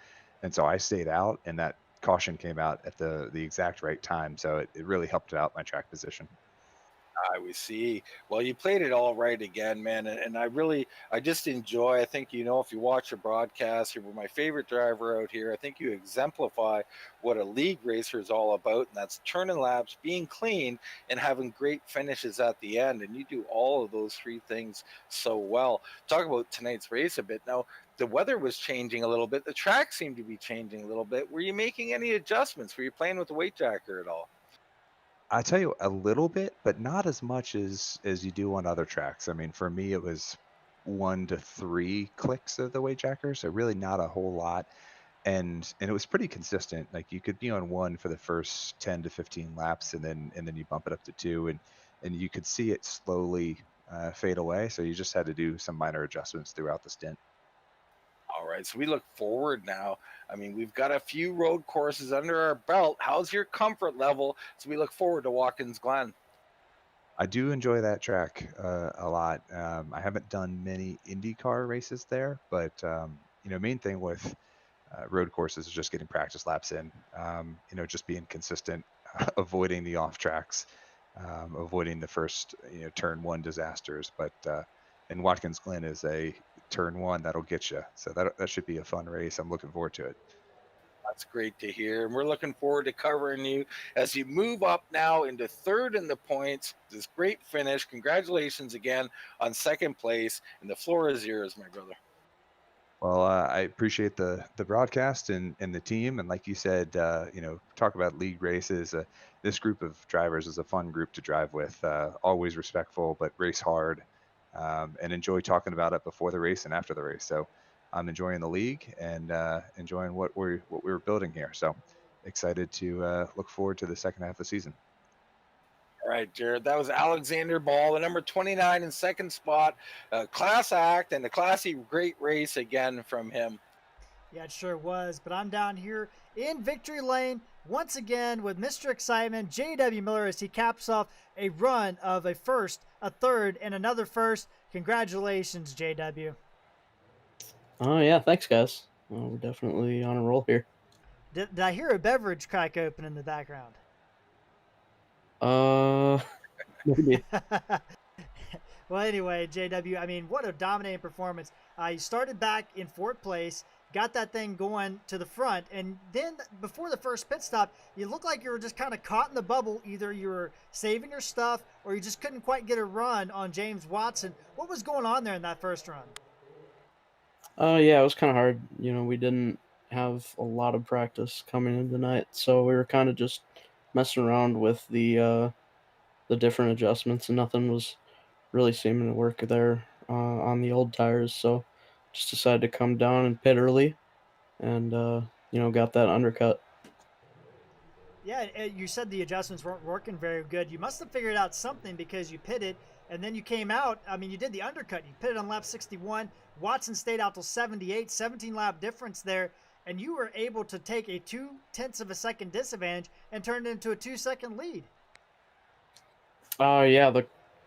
And so I stayed out, and that caution came out at the exact right time. So it really helped out my track position. We see. Well, you played it all right again, man. And I just enjoy. I think, if you watch your broadcast, you're my favorite driver out here. I think you exemplify what a league racer is all about. And that's turning laps, being clean, and having great finishes at the end. And you do all of those three things so well. Talk about tonight's race a bit. Now, the weather was changing a little bit. The track seemed to be changing a little bit. Were you making any adjustments? Were you playing with the weight jacker at all? I tell you a little bit, but not as much as you do on other tracks. I mean, for me, it was 1 to 3 clicks of the weight jacker, so really not a whole lot. And it was pretty consistent. Like, you could be on 1 for the first 10 to 15 laps, and then you bump it up to 2, and you could see it slowly fade away. So you just had to do some minor adjustments throughout the stint. All right, so we look forward now. I mean, we've got a few road courses under our belt. How's your comfort level? So we look forward to Watkins Glen. I do enjoy that track a lot. I haven't done many IndyCar races there, but main thing with road courses is just getting practice laps in. Just being consistent, avoiding the off tracks, avoiding the first turn 1 disasters. But and Watkins Glen is a turn 1 that'll get you. So that should be a fun race. I'm looking forward to it. That's great to hear. And we're looking forward to covering you as you move up now into third in the points. This great finish. Congratulations again on second place. And the floor is yours, my brother. Well, I appreciate the broadcast and the team. And like you said, talk about league races. This group of drivers is a fun group to drive with. Always respectful, but race hard, and enjoy talking about it before the race and after the race. So I'm enjoying the league and enjoying what we're building here. So excited to look forward to the second half of the season. All right, Jared. That was Alexander Ball, the number 29 in second spot. Class act and a classy, great race again from him. Yeah, it sure was. But I'm down here in Victory Lane once again with Mr. Excitement, J.W. Miller, as he caps off a run of a first, a third, and another first. Congratulations, J.W. Oh, yeah. Thanks, guys. We're definitely on a roll here. Did I hear a beverage crack open in the background? Maybe. Well, anyway, JW, I mean, what a dominating performance. You started back in fourth place, got that thing going to the front, and then before the first pit stop, you looked like you were just kind of caught in the bubble. Either you were saving your stuff or you just couldn't quite get a run on James Watson. What was going on there in that first run? Yeah, it was kind of hard. We didn't have a lot of practice coming in tonight, so we were kind of just messing around with the different adjustments, and nothing was really seeming to work there on the old tires. So just decided to come down and pit early, and got that undercut. Yeah, you said the adjustments weren't working very good. You must have figured out something because you pitted and then you came out. I mean, you did the undercut. You pitted on lap 61. Watson stayed out till 78, 17 lap difference there. And you were able to take a 0.2 of a second disadvantage and turn it into a 2-second lead. Yeah,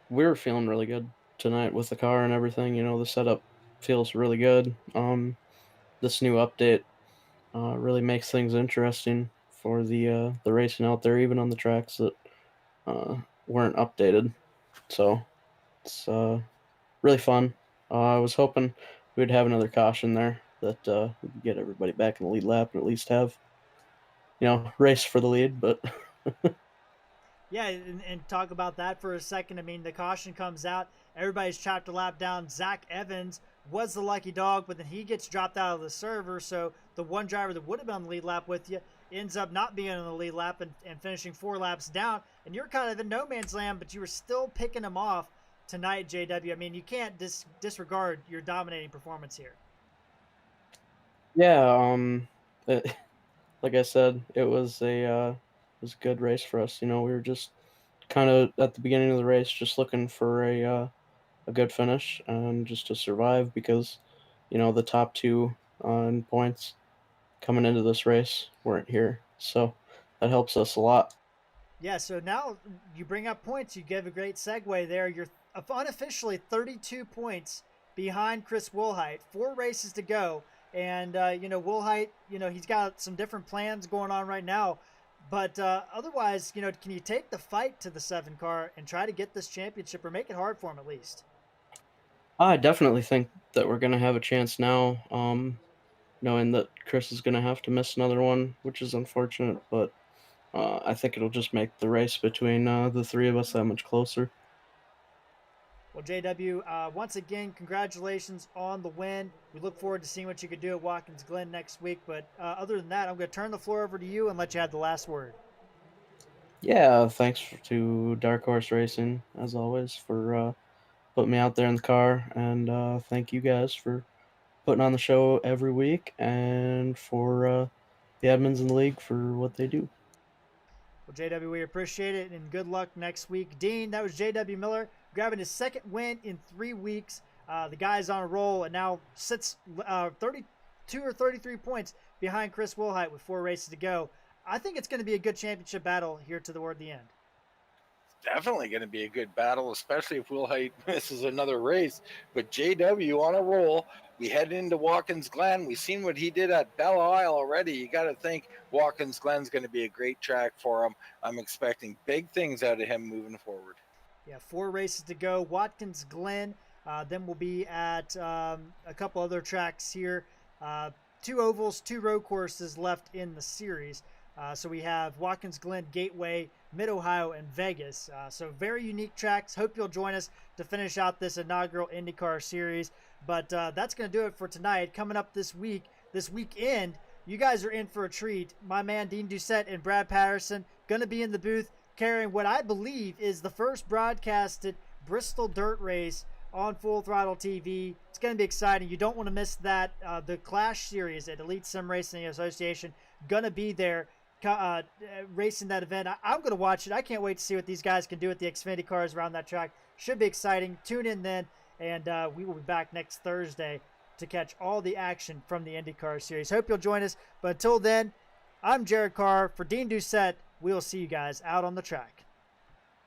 we were feeling really good tonight with the car and everything. The setup feels really good. This new update really makes things interesting for the racing out there, even on the tracks that weren't updated. So it's really fun. I was hoping we'd have another caution there that we could get everybody back in the lead lap and at least have race for the lead, but. Yeah, and talk about that for a second. I mean, the caution comes out. Everybody's chopped a lap down. Zach Evans was the lucky dog, but then he gets dropped out of the server. So the one driver that would have been on the lead lap with you ends up not being on the lead lap and finishing 4 laps down. And you're kind of in no man's land, but you were still picking him off tonight, JW. I mean, you can't disregard your dominating performance here. Yeah, like I said, it was a good race for us. We were just kind of at the beginning of the race, just looking for a good finish and just to survive because, the top two in points coming into this race weren't here, so that helps us a lot. Yeah, so now you bring up points. You give a great segue there. You're unofficially 32 points behind Chris Wilhite. 4 races to go. And, Wilhite, he's got some different plans going on right now. But otherwise, can you take the fight to the 7 car and try to get this championship or make it hard for him at least? I definitely think that we're going to have a chance now, knowing that Chris is going to have to miss another one, which is unfortunate, but I think it'll just make the race between the 3 of us that much closer. Well, JW, once again, congratulations on the win. We look forward to seeing what you could do at Watkins Glen next week. But other than that, I'm going to turn the floor over to you and let you have the last word. Yeah, thanks to Dark Horse Racing, as always, for putting me out there in the car. And thank you guys for putting on the show every week and for the admins in the league for what they do. Well, JW, we appreciate it, and good luck next week. Dean, that was JW Miller grabbing his second win in 3 weeks. The guy's on a roll and now sits 32 or 33 points behind Chris Wilhite with 4 races to go. I think it's going to be a good championship battle here toward the end. Definitely going to be a good battle, especially if Wilhite misses another race. But JW on a roll. We head into Watkins Glen. We've seen what he did at Belle Isle already. You got to think Watkins Glen's going to be a great track for him. I'm expecting big things out of him moving forward. Yeah, 4 races to go. Watkins Glen. Then we'll be at a couple other tracks here. 2 ovals, 2 road courses left in the series. So we have Watkins Glen, Gateway, Mid-Ohio, and Vegas. So very unique tracks. Hope you'll join us to finish out this inaugural IndyCar series. But that's going to do it for tonight. Coming up this weekend, you guys are in for a treat. My man Dean Doucet and Brad Patterson going to be in the booth carrying what I believe is the first broadcasted Bristol dirt race on Full Throttle TV. It's going to be exciting. You don't want to miss that. The Clash Series at Elite Sim Racing Association going to be there racing that event. I'm going to watch it. I can't wait to see what these guys can do with the Xfinity cars around that track. Should be exciting. Tune in then, and we will be back next Thursday to catch all the action from the IndyCar series. Hope you'll join us. But until then, I'm Jared Carr for Dean Doucet. We will see you guys out on the track.